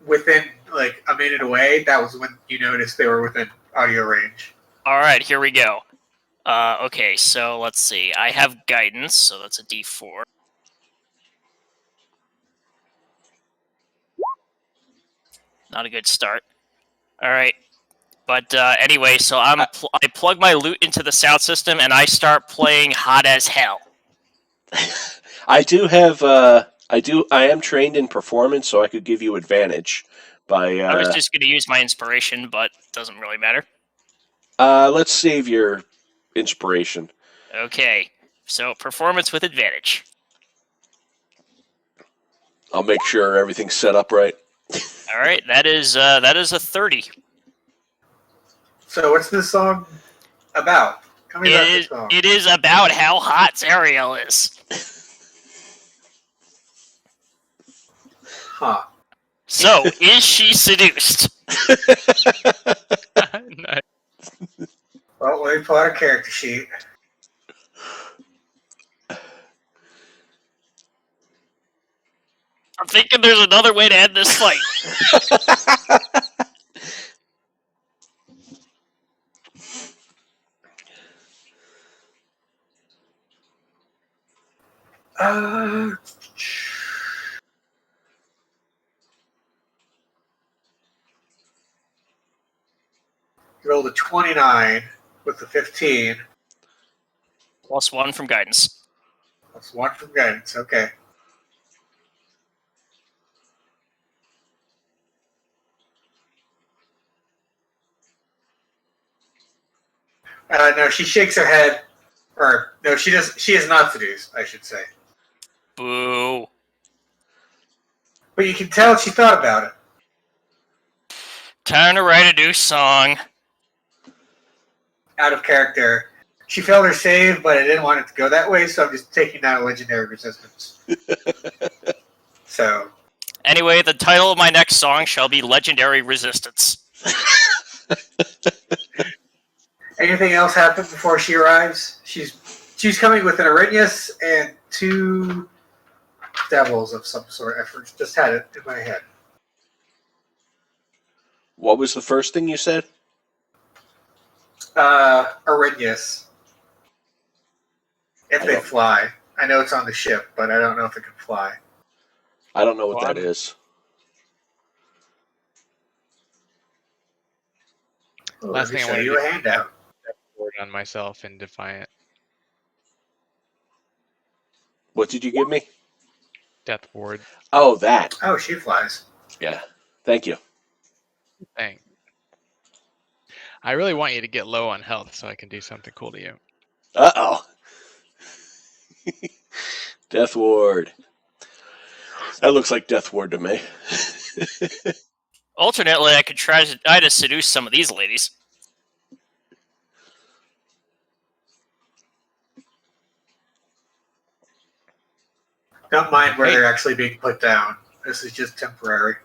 within like a minute away, that was when you noticed they were within audio range. All right, here we go. Okay, so let's see. I have guidance, so that's a D4. Not a good start. All right, but anyway, so I plug my lute into the sound system and I start playing "Hot as Hell." I am trained in performance, so I could give you advantage by. I was just going to use my inspiration, but it doesn't really matter. Let's save your inspiration. Okay, so performance with advantage. I'll make sure everything's set up right. All right, that is a 30. So what's this song about? Tell me about this song. It is about how hot Zariel is. Huh. So, is she seduced? Nice. Well, let me pull out a character sheet. I'm thinking there's another way to end this fight. You rolled a 29 with the 15. Plus 1 from guidance. That's 1 from guidance. Okay. No, she shakes her head. Or, no, she does. She is not seduced, I should say. Boo. But you can tell she thought about it. Time to write a new song. Out of character. She failed her save, but I didn't want it to go that way, so I'm just taking down a legendary resistance. So. Anyway, the title of my next song shall be Legendary Resistance. Anything else happen before she arrives? She's coming with an Arrhenius and 2 devils of some sort. I just had it in my head. What was the first thing you said? Arrhenius. If I they don't- fly. I know it's on the ship, but I don't know if it can fly. I don't know what Well, that is. Oh, Last let me thing I show wanna you do- a handout. Word on myself in Defiant. What did you give me? Death ward Oh, that. Oh, she flies. Yeah. Thank you. thing. I really want you to get low on health so I can do something cool to you. Uh-oh. Death Ward. That looks like Death Ward to me. Alternately, I could try to seduce some of these ladies. Don't mind where Hey. they're actually being put down. This is just temporary.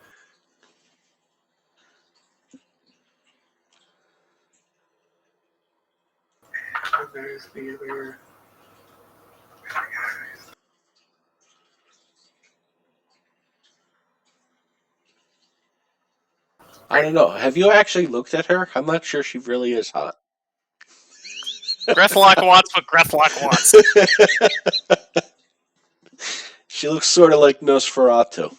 And there's the other. I don't know. Have you actually looked at her? I'm not sure she really is hot. Grethlok wants what Grethlok wants. She looks sort of like Nosferatu.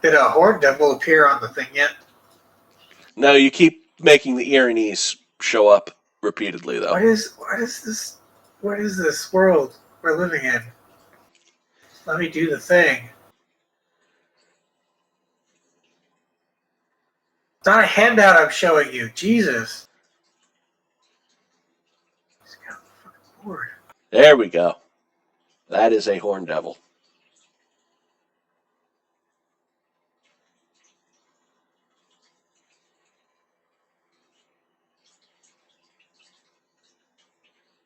Did a horde devil appear on the thing yet? No, you keep making the Irenes show up repeatedly, though. What is this? What is this world we're living in? Let me do the thing. It's not a handout I'm showing you. Jesus. Just got fucking bored. There we go. That is a horn devil.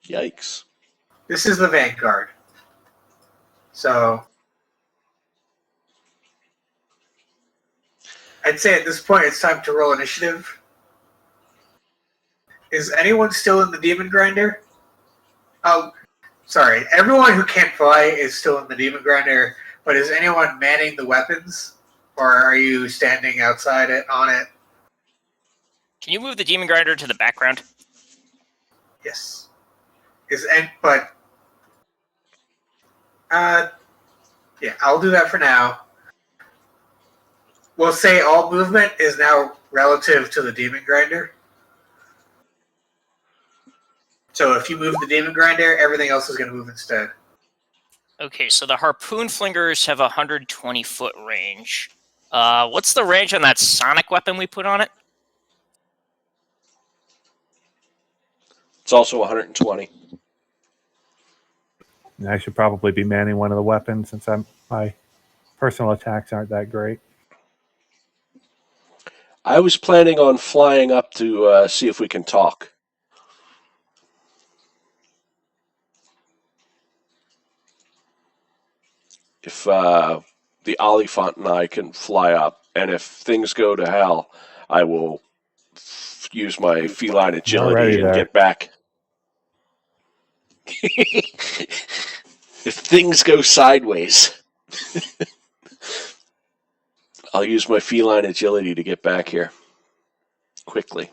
Yikes. This is the Vanguard. So I'd say at this point it's time to roll initiative. Is anyone still in the Demon Grinder? Oh, sorry. Everyone who can't fly is still in the Demon Grinder, but is anyone manning the weapons? Or are you standing outside it on it? Can you move the Demon Grinder to the background? Yes. Yeah, I'll do that for now. We'll say all movement is now relative to the Demon Grinder. So if you move the Demon Grinder, everything else is going to move instead. Okay, so the Harpoon Flingers have 120-foot range. What's the range on that sonic weapon we put on it? It's also 120. And I should probably be manning one of the weapons since I personal attacks aren't that great. I was planning on flying up to see if we can talk. If the Oliphant and I can fly up, and if things go to hell, I will use my feline agility and there. get back. If things go sideways, I'll use my feline agility to get back here quickly.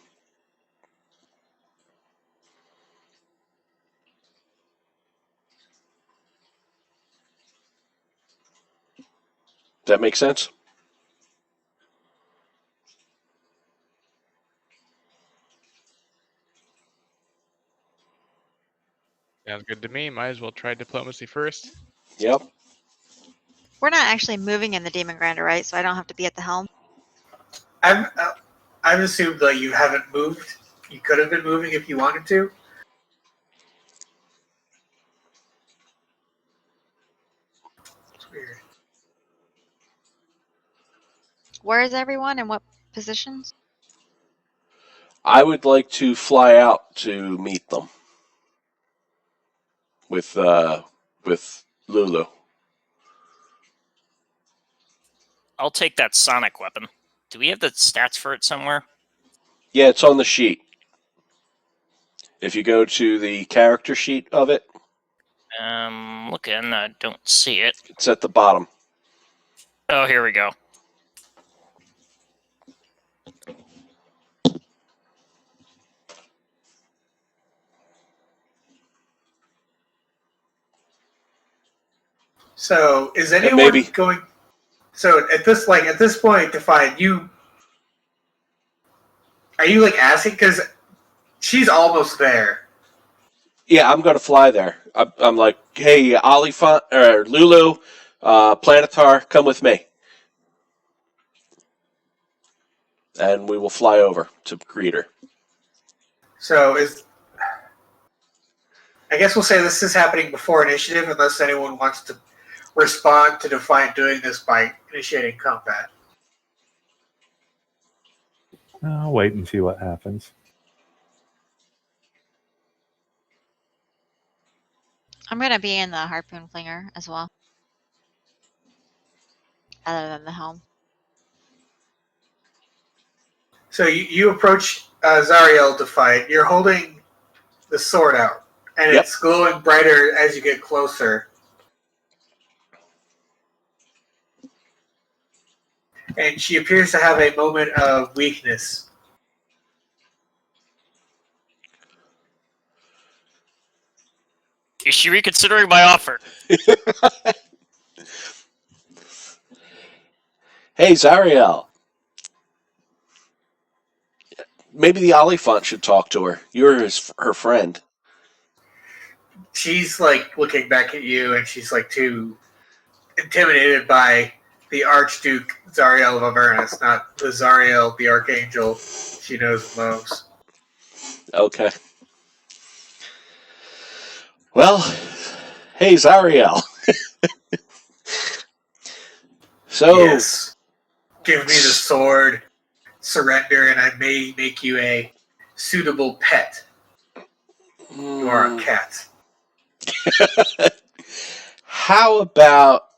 Does that make sense? Sounds good to me. Might as well try diplomacy first. Yep. We're not actually moving in the Demon Grinder, right? So I don't have to be at the helm. I've assumed that you haven't moved. You could have been moving if you wanted to. It's weird. Where is everyone and what positions? I would like to fly out to meet them with Lulu. I'll take that sonic weapon. Do we have the stats for it somewhere? Yeah, it's on the sheet. If you go to the character sheet of it, Looking, I don't see it. it's at the bottom. Oh, here we go. So is anyone maybe. going? So at this point, Defiant, are you like asking because she's almost there. Yeah, I'm going to fly there. I'm like, hey, Oliphant or Lulu, Planetar, come with me, and we will fly over to greet her. So I guess we'll say this is happening before initiative, unless anyone wants to respond to Defiant doing this by initiating combat. I'll wait and see what happens. I'm gonna be in the harpoon flinger as well. Other than the helm. So you approach Zariel, Defiant. You're holding the sword out, and Yep. it's glowing brighter as you get closer. And she appears to have a moment of weakness. Is she reconsidering my offer? Hey, Zariel. Maybe the Oliphant should talk to her. You're her friend. She's like looking back at you, and she's like too intimidated by the Archduke Zariel of Avernus, not the Zariel, the Archangel she knows and loves. Okay. Well, hey, Zariel. So, Yes. Give me the sword, surrender, and I may make you a suitable pet. You are a cat. how about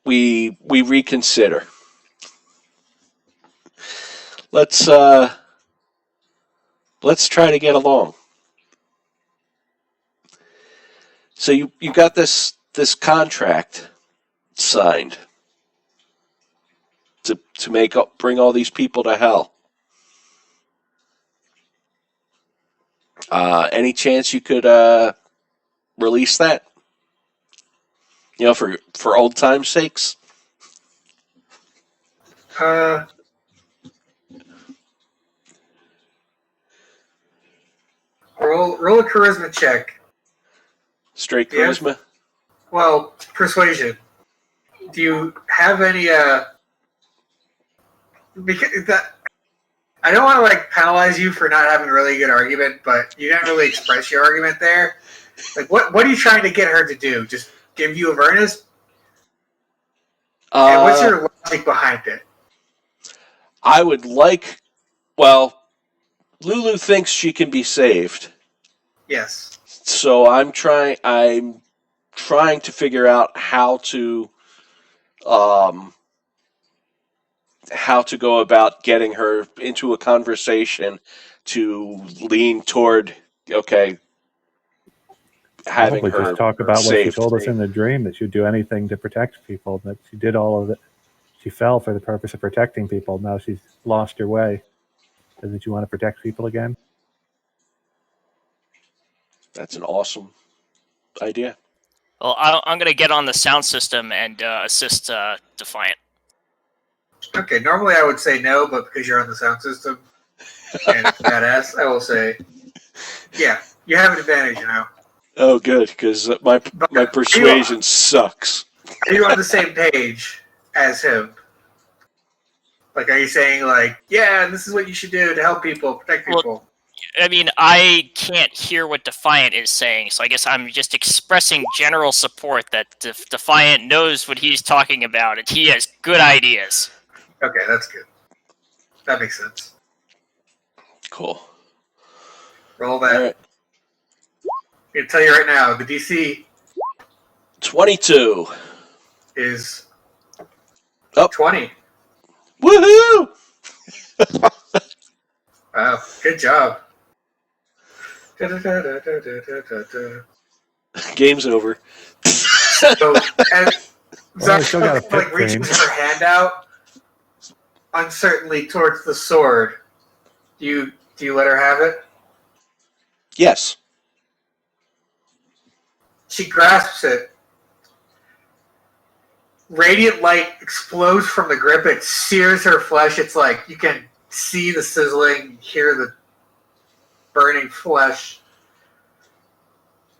we reconsider? Let's try to get along. So you got this contract signed to bring all these people to hell. Any chance you could release that? You know, for old times' sakes. Roll a charisma check. Straight Yeah. charisma. Well, persuasion. Do you have any? Because that I don't want to like penalize you for not having a really good argument, but you didn't really express your argument there. Like, what are you trying to get her to do? Just give you Avernus? And what's your logic behind it? I would like. Well, Lulu thinks she can be saved, Yes. so I'm trying. To figure out how to go about getting her into a conversation to lean toward having Probably her just talk about what she saved. told us in the dream, that she'd do anything to protect people, that she did all of it. She fell for the purpose of protecting people. Now she's lost her way. Doesn't she want to protect people again? That's an awesome idea. Well, I'm going to get on the sound system and assist Defiant. Okay, normally I would say no, but because you're on the sound system and it's badass, I will say, yeah, you have an advantage now. Oh, good, because my But persuasion sucks. Are you on the same page as him? Like, are you saying, like, yeah, this is what you should do to help people, protect people? I mean, I can't hear what Defiant is saying, so I guess I'm just expressing general support that Defiant knows what he's talking about and he has good ideas. Okay, that's good. That makes sense. Cool. Roll that. All right. I'm going to tell you right now, the DC 22. is Oh. 20. Woohoo! Wow, good job. Game's over. So, as Well, I still got a like pit reaches vein. her hand out uncertainly towards the sword. Do you let her have it? Yes. She grasps it. Radiant light explodes from the grip. It sears her flesh. It's like you can see the sizzling, hear the burning flesh.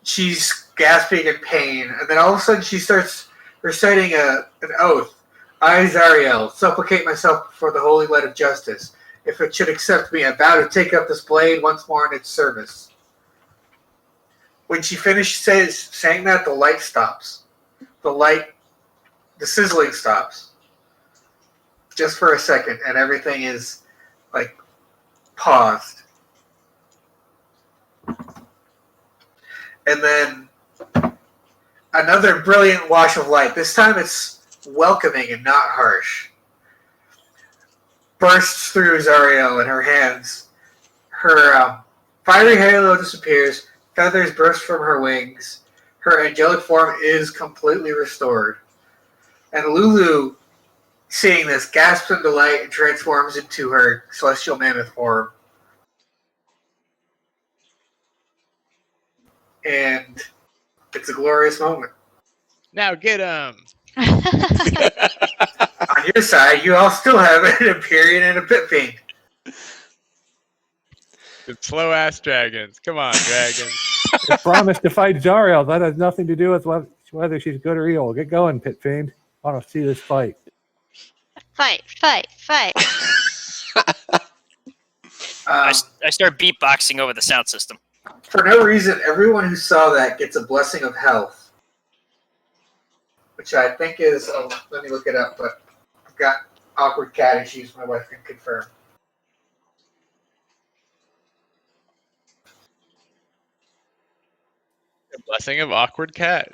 She's gasping in pain, and then all of a sudden she starts reciting an oath. I, Zariel, supplicate myself before the holy light of justice. If it should accept me, I vow to take up this blade once more in its service. When she finished saying that, the light stops. The sizzling stops. Just for a second, and everything is, like, paused. And then another brilliant wash of light. This time it's welcoming and not harsh. Bursts through Zariel in her hands. Her fiery halo disappears. Feathers burst from her wings. Her angelic form is completely restored. And Lulu, seeing this, gasps in delight and transforms into her celestial mammoth form. And it's a glorious moment. Now get him. On your side, you all still have an Empyrean and a Pit Fiend. The slow ass dragons. Come on, dragons. I promised to fight Zariel. That has nothing to do with whether she's good or evil. Get going, Pit Fiend. I want to see this fight. Fight, fight, fight. I start beatboxing over the sound system. For no reason, everyone who saw that gets a blessing of health. Which I think is, let me look it up, but I've got awkward cat issues, my wife can confirm. The blessing of awkward cat.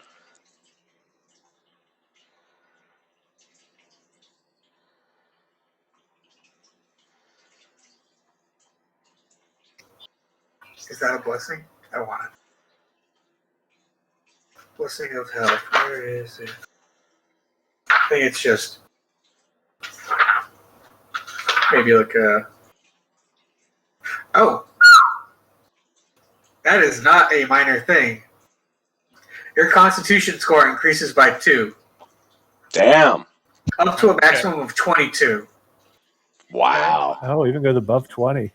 Is that a blessing? I want it. Blessing of health. Where is it? I think it's just maybe like a. Oh, that is not a minor thing. Your Constitution score increases by 2, Damn. up to a maximum of 22. Wow. Oh, even goes above 20.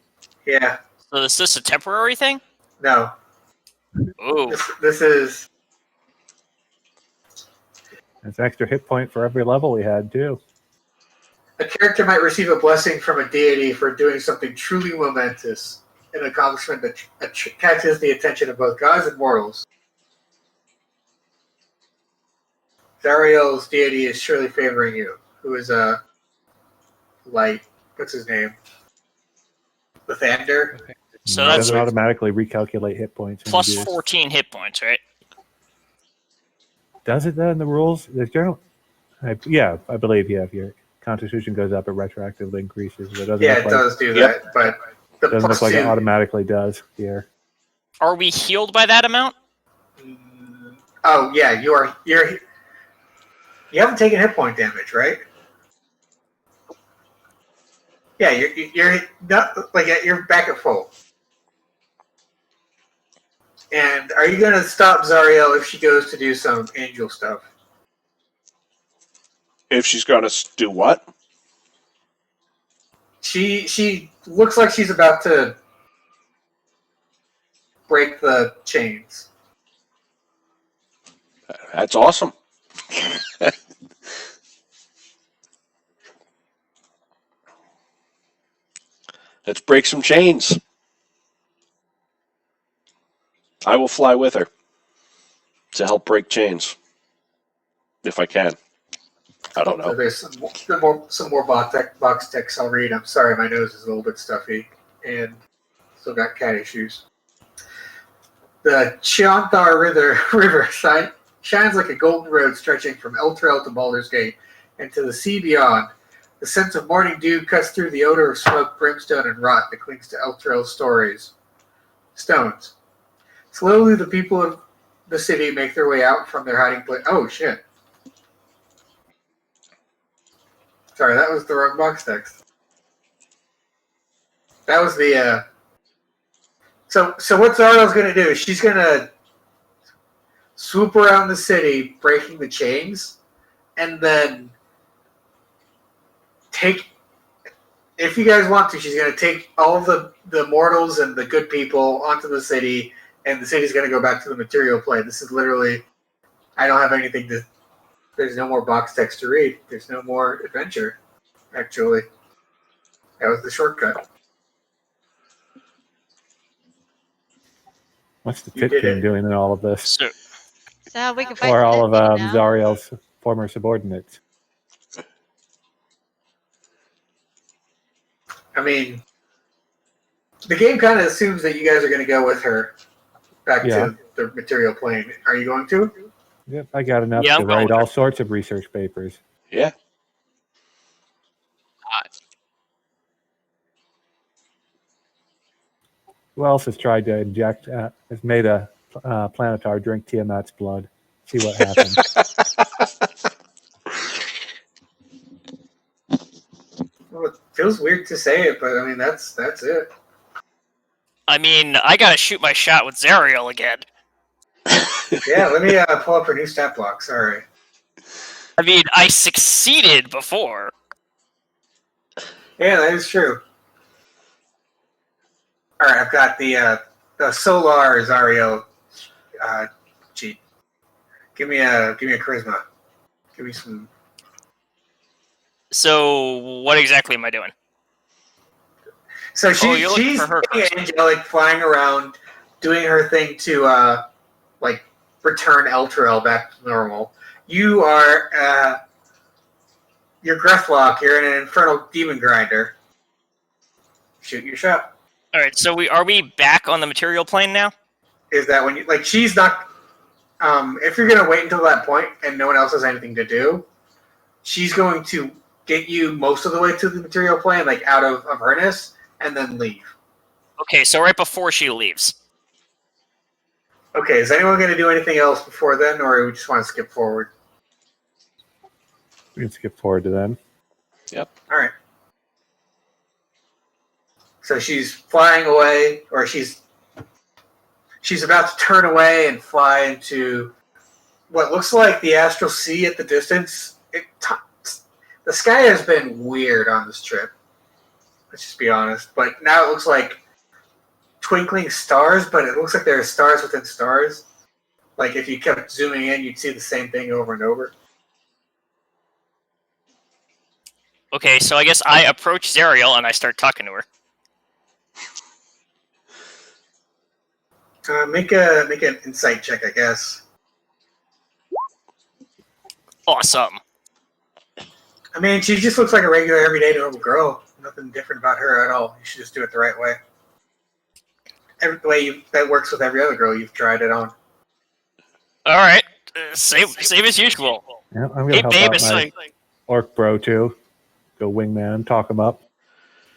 Yeah, So is this a temporary thing? no. Ooh. This is It's an extra hit point for every level we had, too. a character might receive a blessing from a deity for doing something truly momentous, an accomplishment that catches the attention of both gods and mortals. Zariel's deity is surely favoring you. Who is a light? What's his name? Lathander. So It that's doesn't automatically recalculate hit points. when plus you do. 14 hit points, right? Does it then in the rules? There's general. Yeah, I believe if your Constitution goes up, it retroactively increases. But it doesn't Yeah, look it like, does do Yep. that, but the doesn't plus look like it two. automatically does here. Are we healed by that amount? Oh yeah, you are. You haven't taken hit point damage, right? Yeah, you're not like you're back at full. And are you going to stop Zariel if she goes to do some angel stuff? If she's going to do what? She looks like she's about to break the chains. That's awesome. Let's break some chains. I will fly with her to help break chains. If I can. I don't So know. there's some more box text I'll read. I'm sorry, my nose is a little bit stuffy and still got cat issues. The Chianthar River shines like a golden road stretching from Elturel to Baldur's Gate and to the sea beyond. The scent of morning dew cuts through the odor of smoke, brimstone, and rot that clings to Elturel's stones. Slowly, the people of the city make their way out from their hiding place. Oh, shit. Sorry, that was the wrong box text. That was the, So what Zariel's going to do is she's going to swoop around the city, breaking the chains, and then if you guys want to, she's going to take all of the mortals and the good people onto the city, and the city's going to go back to the material plane. This is literally, I don't have anything to, there's no more box text to read. There's no more adventure, actually. That was the shortcut. What's the You Pit did King it. doing in all of this? So we can fight Or all the of Pit King now. Zariel's former subordinates? I mean, the game kind of assumes that you guys are going to go with her back to the material plane. Are you going to? Yep, I got enough Yeah, to I'm going write with all sorts of research papers. Yeah. Who else has tried to inject, has made a Planetar drink Tiamat's blood? See what happens. Well, it feels weird to say it, but I mean that's it. I mean, I gotta shoot my shot with Zariel again. Yeah, let me pull up her new stat block. Sorry. I mean, I succeeded before. Yeah, that is true. All right, I've got the Solar Zariel cheat. Give me a charisma. Give me some. So, what exactly am I doing? So you're looking she's for her being charisma. angelic, flying around, doing her thing to like return Elturel back to normal. You are you're Grethlok. You're in an infernal demon grinder. Shoot your shot. All right, so are we back on the material plane now? Is that when you like? She's not. If you're gonna wait until that point and no one else has anything to do, she's going to get you most of the way to the material plane, like out of Avernus, and then leave. Okay, so right before she leaves. Okay, is anyone going to do anything else before then, or we just want to skip forward? We can skip forward to them. All right. So she's flying away, or she's about to turn away and fly into what looks like the astral sea at the distance. The sky has been weird on this trip. Let's just be honest. But now it looks like twinkling stars, but it looks like there are stars within stars. Like if you kept zooming in, you'd see the same thing over and over. Okay, so I guess I approach Zariel and I start talking to her. Make an insight check, I guess. Awesome. I mean, she just looks like a regular, everyday, normal girl. Nothing different about her at all. You should just do it the right way. The way that works with every other girl you've tried it on. All right. Same as usual. Yeah, I'm gonna Hey, help babe, out it's my like, orc bro too. Go wingman, talk him up,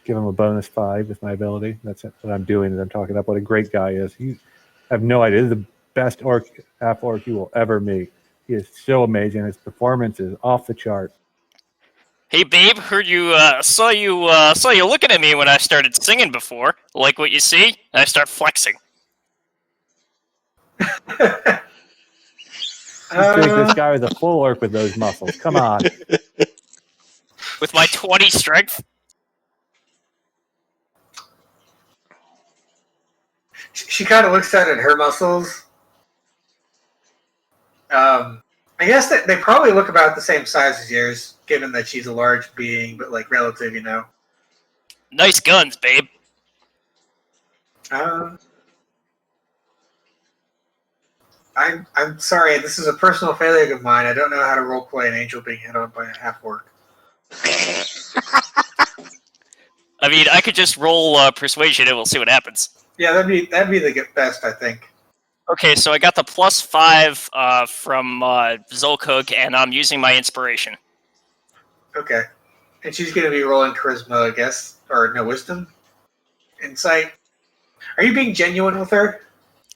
give him a bonus 5 with my ability. That's what I'm doing. Is I'm talking up what a great guy is. You have no idea. This is the best half orc you will ever meet. He is so amazing. His performance is off the chart. hey, babe, heard you, saw you looking at me when I started singing before. Like what you see? I start flexing. You think this guy is a full orc with those muscles? Come on. With my 20 strength? She kind of looks at it, her muscles. I guess that they probably look about the same size as yours, given that she's a large being, but like relative, you know. Nice guns, babe. I'm sorry. This is a personal failure of mine. I don't know how to roleplay an angel being hit on by a half orc. I mean, I could just roll persuasion and we'll see what happens. Yeah, that'd be the best, I think. Okay, so I got the +5 from Xolkug, and I'm using my inspiration. Okay, and she's gonna be rolling charisma, I guess, or no, wisdom, insight. Are you being genuine with her?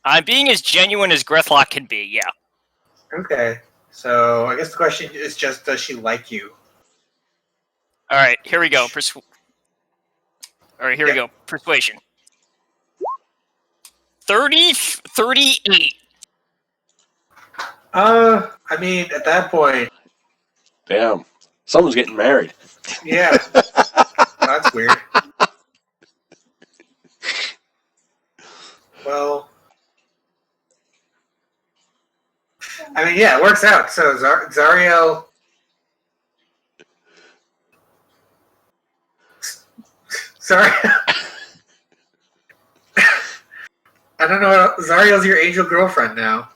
I'm being as genuine as Grethlok can be, yeah. Okay, so I guess the question is just, does she like you? Alright, here we go. Alright, here we go. Persuasion. 38. I mean, at that point, Damn. Someone's getting married. yeah, that's weird. Well, I mean, yeah, it works out. So Zariel, sorry, I don't know. Zariel's your angel girlfriend now.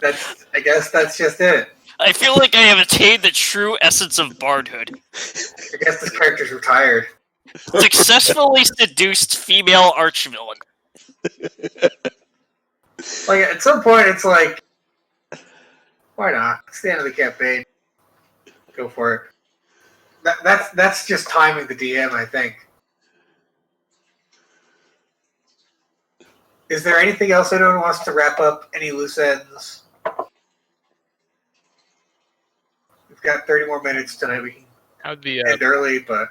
I guess that's just it. I feel like I have attained the true essence of bardhood. I guess this character's retired. Successfully seduced female archvillain. Like at some point, it's like, why not? It's the end of the campaign. Go for it. That's just timing the DM, I think. Is there anything else anyone wants to wrap up? Any loose ends? We've got 30 more minutes tonight. We can How'd the end early, but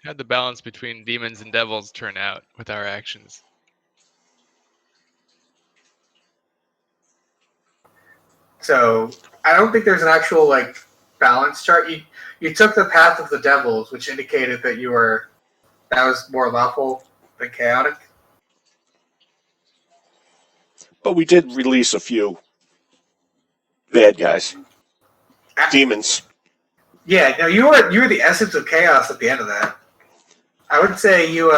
how'd the balance between demons and devils turn out with our actions? so I don't think there's an actual like balance chart. You took the path of the devils, which indicated that that was more lawful than chaotic. But we did release a few bad guys. Demons. Yeah, no, you were the essence of chaos at the end of that. I would say you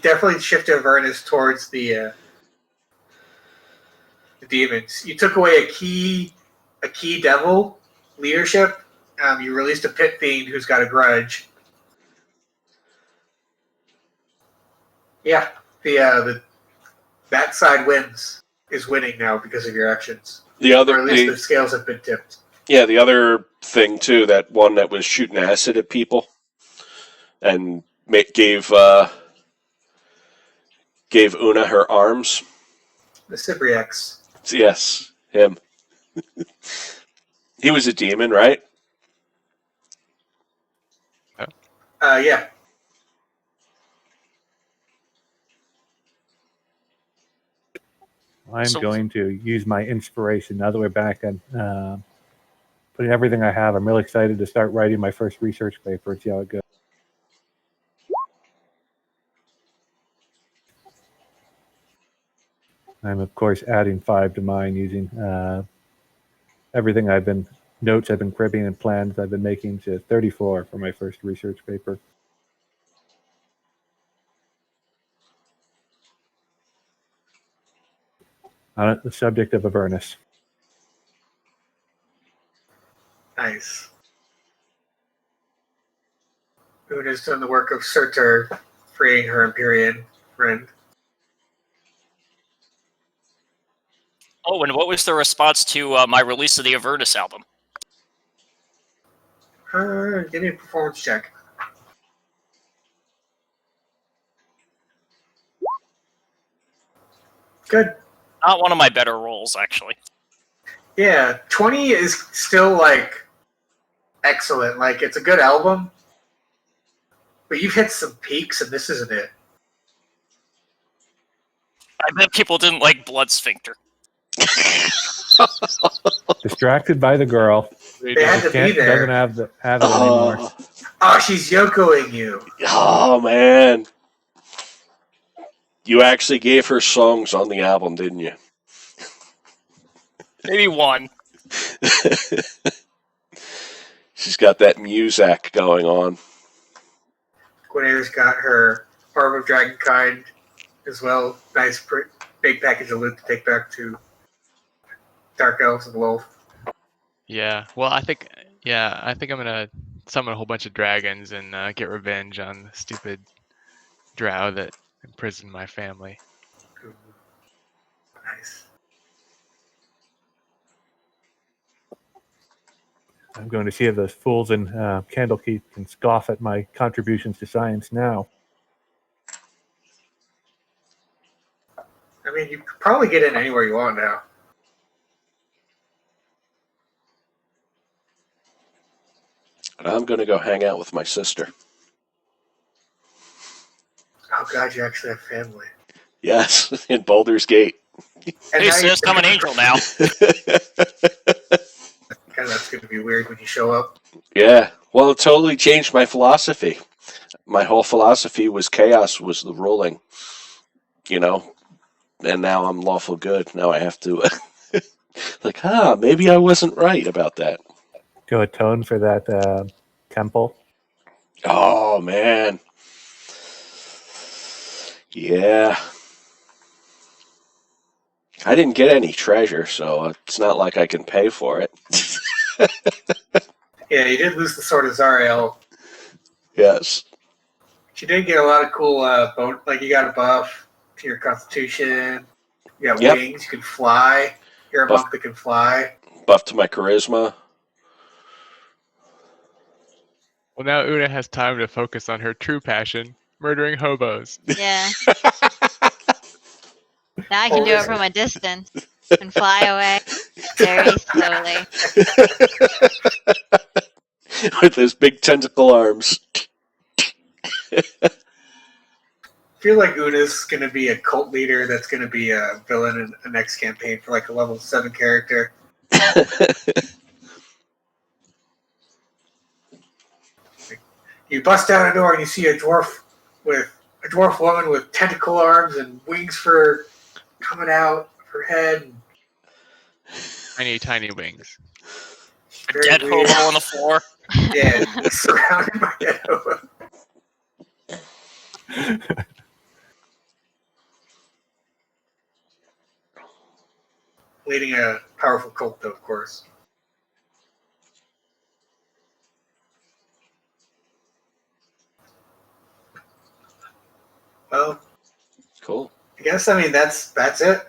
definitely shifted Avernus towards the demons. You took away a key devil leadership. You released a pit fiend who's got a grudge. Yeah, that side is winning now because of your actions. The other, or at least the scales have been tipped. Yeah, the other thing too, that one that was shooting acid at people and gave Unna her arms. The Cypriax. Yes, him. He was a demon, right? Yeah. I'm going to use my inspiration now that we're back and putting everything I have. I'm really excited to start writing my first research paper and see how it goes. I'm, of course, adding 5 to mine using everything notes I've been cribbing and plans I've been making to 34 for my first research paper. On the subject of Avernus. Nice. Unna's done the work of Surtur, freeing her Empyrean friend. Oh, and what was the response to my release of the Avernus album? Give me a performance check. Good. Not one of my better rolls, actually. Yeah, 20 is still like excellent. Like it's a good album, but you've hit some peaks, and this isn't it. I bet people didn't like Blood Sphincter. Distracted by the girl. They had to be Doesn't there. have it anymore. Oh, she's yokoing you. Oh, man. You actually gave her songs on the album, didn't you? Maybe one. She's got that Muzak going on. Ghuanaer's got her Orb of Dragonkind as well. Nice big package of loot to take back to Dark Elves and Wolf. Yeah. Well, I think I'm gonna summon a whole bunch of dragons and get revenge on the stupid drow that imprisoned my family. Ooh, nice. I'm going to see if those fools in Candlekeep can scoff at my contributions to science now. I mean, you could probably get in anywhere you want now. And I'm going to go hang out with my sister. Oh god, you actually have family. Yes, in Baldur's Gate. And Hey, now sis, I'm an angel now. God, that's going to be weird when you show up. Yeah, well, it totally changed my philosophy. My whole philosophy was chaos was the ruling, and now I'm lawful good. Now I have to, maybe I wasn't right about that. Go atone for that temple. Oh, man. Yeah. I didn't get any treasure, so it's not like I can pay for it. Yeah, you did lose the Sword of Zariel. Yes. But you did get a lot of cool like you got a buff to your constitution. You got Yep. wings, you can fly. You're a Buff- monk that can fly. Buff to my charisma. Well, now Una has time to focus on her true passion, murdering hobos. Yeah. Now I can do it from a distance and fly away very slowly. With his big tentacle arms. I feel like Unna's going to be a cult leader that's going to be a villain in the next campaign for like a level 7 character. You bust down a door and you see a dwarf woman with tentacle arms and wings for coming out of her head. Tiny, tiny wings. A Very dead weird. hobo on the floor. Yeah, surrounded by dead hobo. Leading a powerful cult, though, of course. Well, Cool. I guess that's it.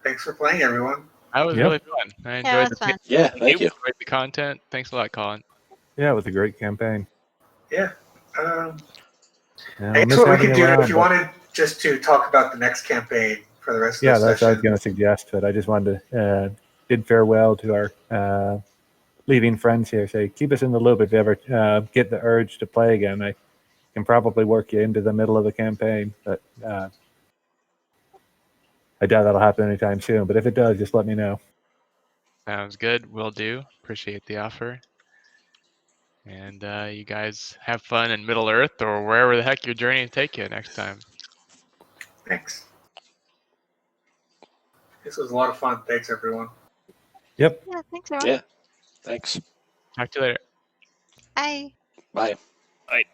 Thanks for playing, everyone. That was Yep. really fun. I enjoyed Yeah, the that's fun. Yeah, thank you. enjoyed the content. Thanks a lot, Colin. Yeah, it was a great campaign. Yeah. Yeah, I I'll guess miss what we having could you do around, if you but- wanted just to talk about the next campaign for the rest of Yeah, the that's what I was session. going to suggest, but I just wanted to bid farewell to our leaving friends here. Say, keep us in the loop if you ever get the urge to play again. I can probably work you into the middle of the campaign, but I doubt that'll happen anytime soon. But if it does, just let me know. Sounds good. Will do. Appreciate the offer. And you guys have fun in Middle Earth or wherever the heck your journey take you next time. Thanks. This was a lot of fun. Thanks, everyone. Yep. Yeah, thanks, everyone. Yeah. Thanks. Talk to you later. Bye. Bye. Right.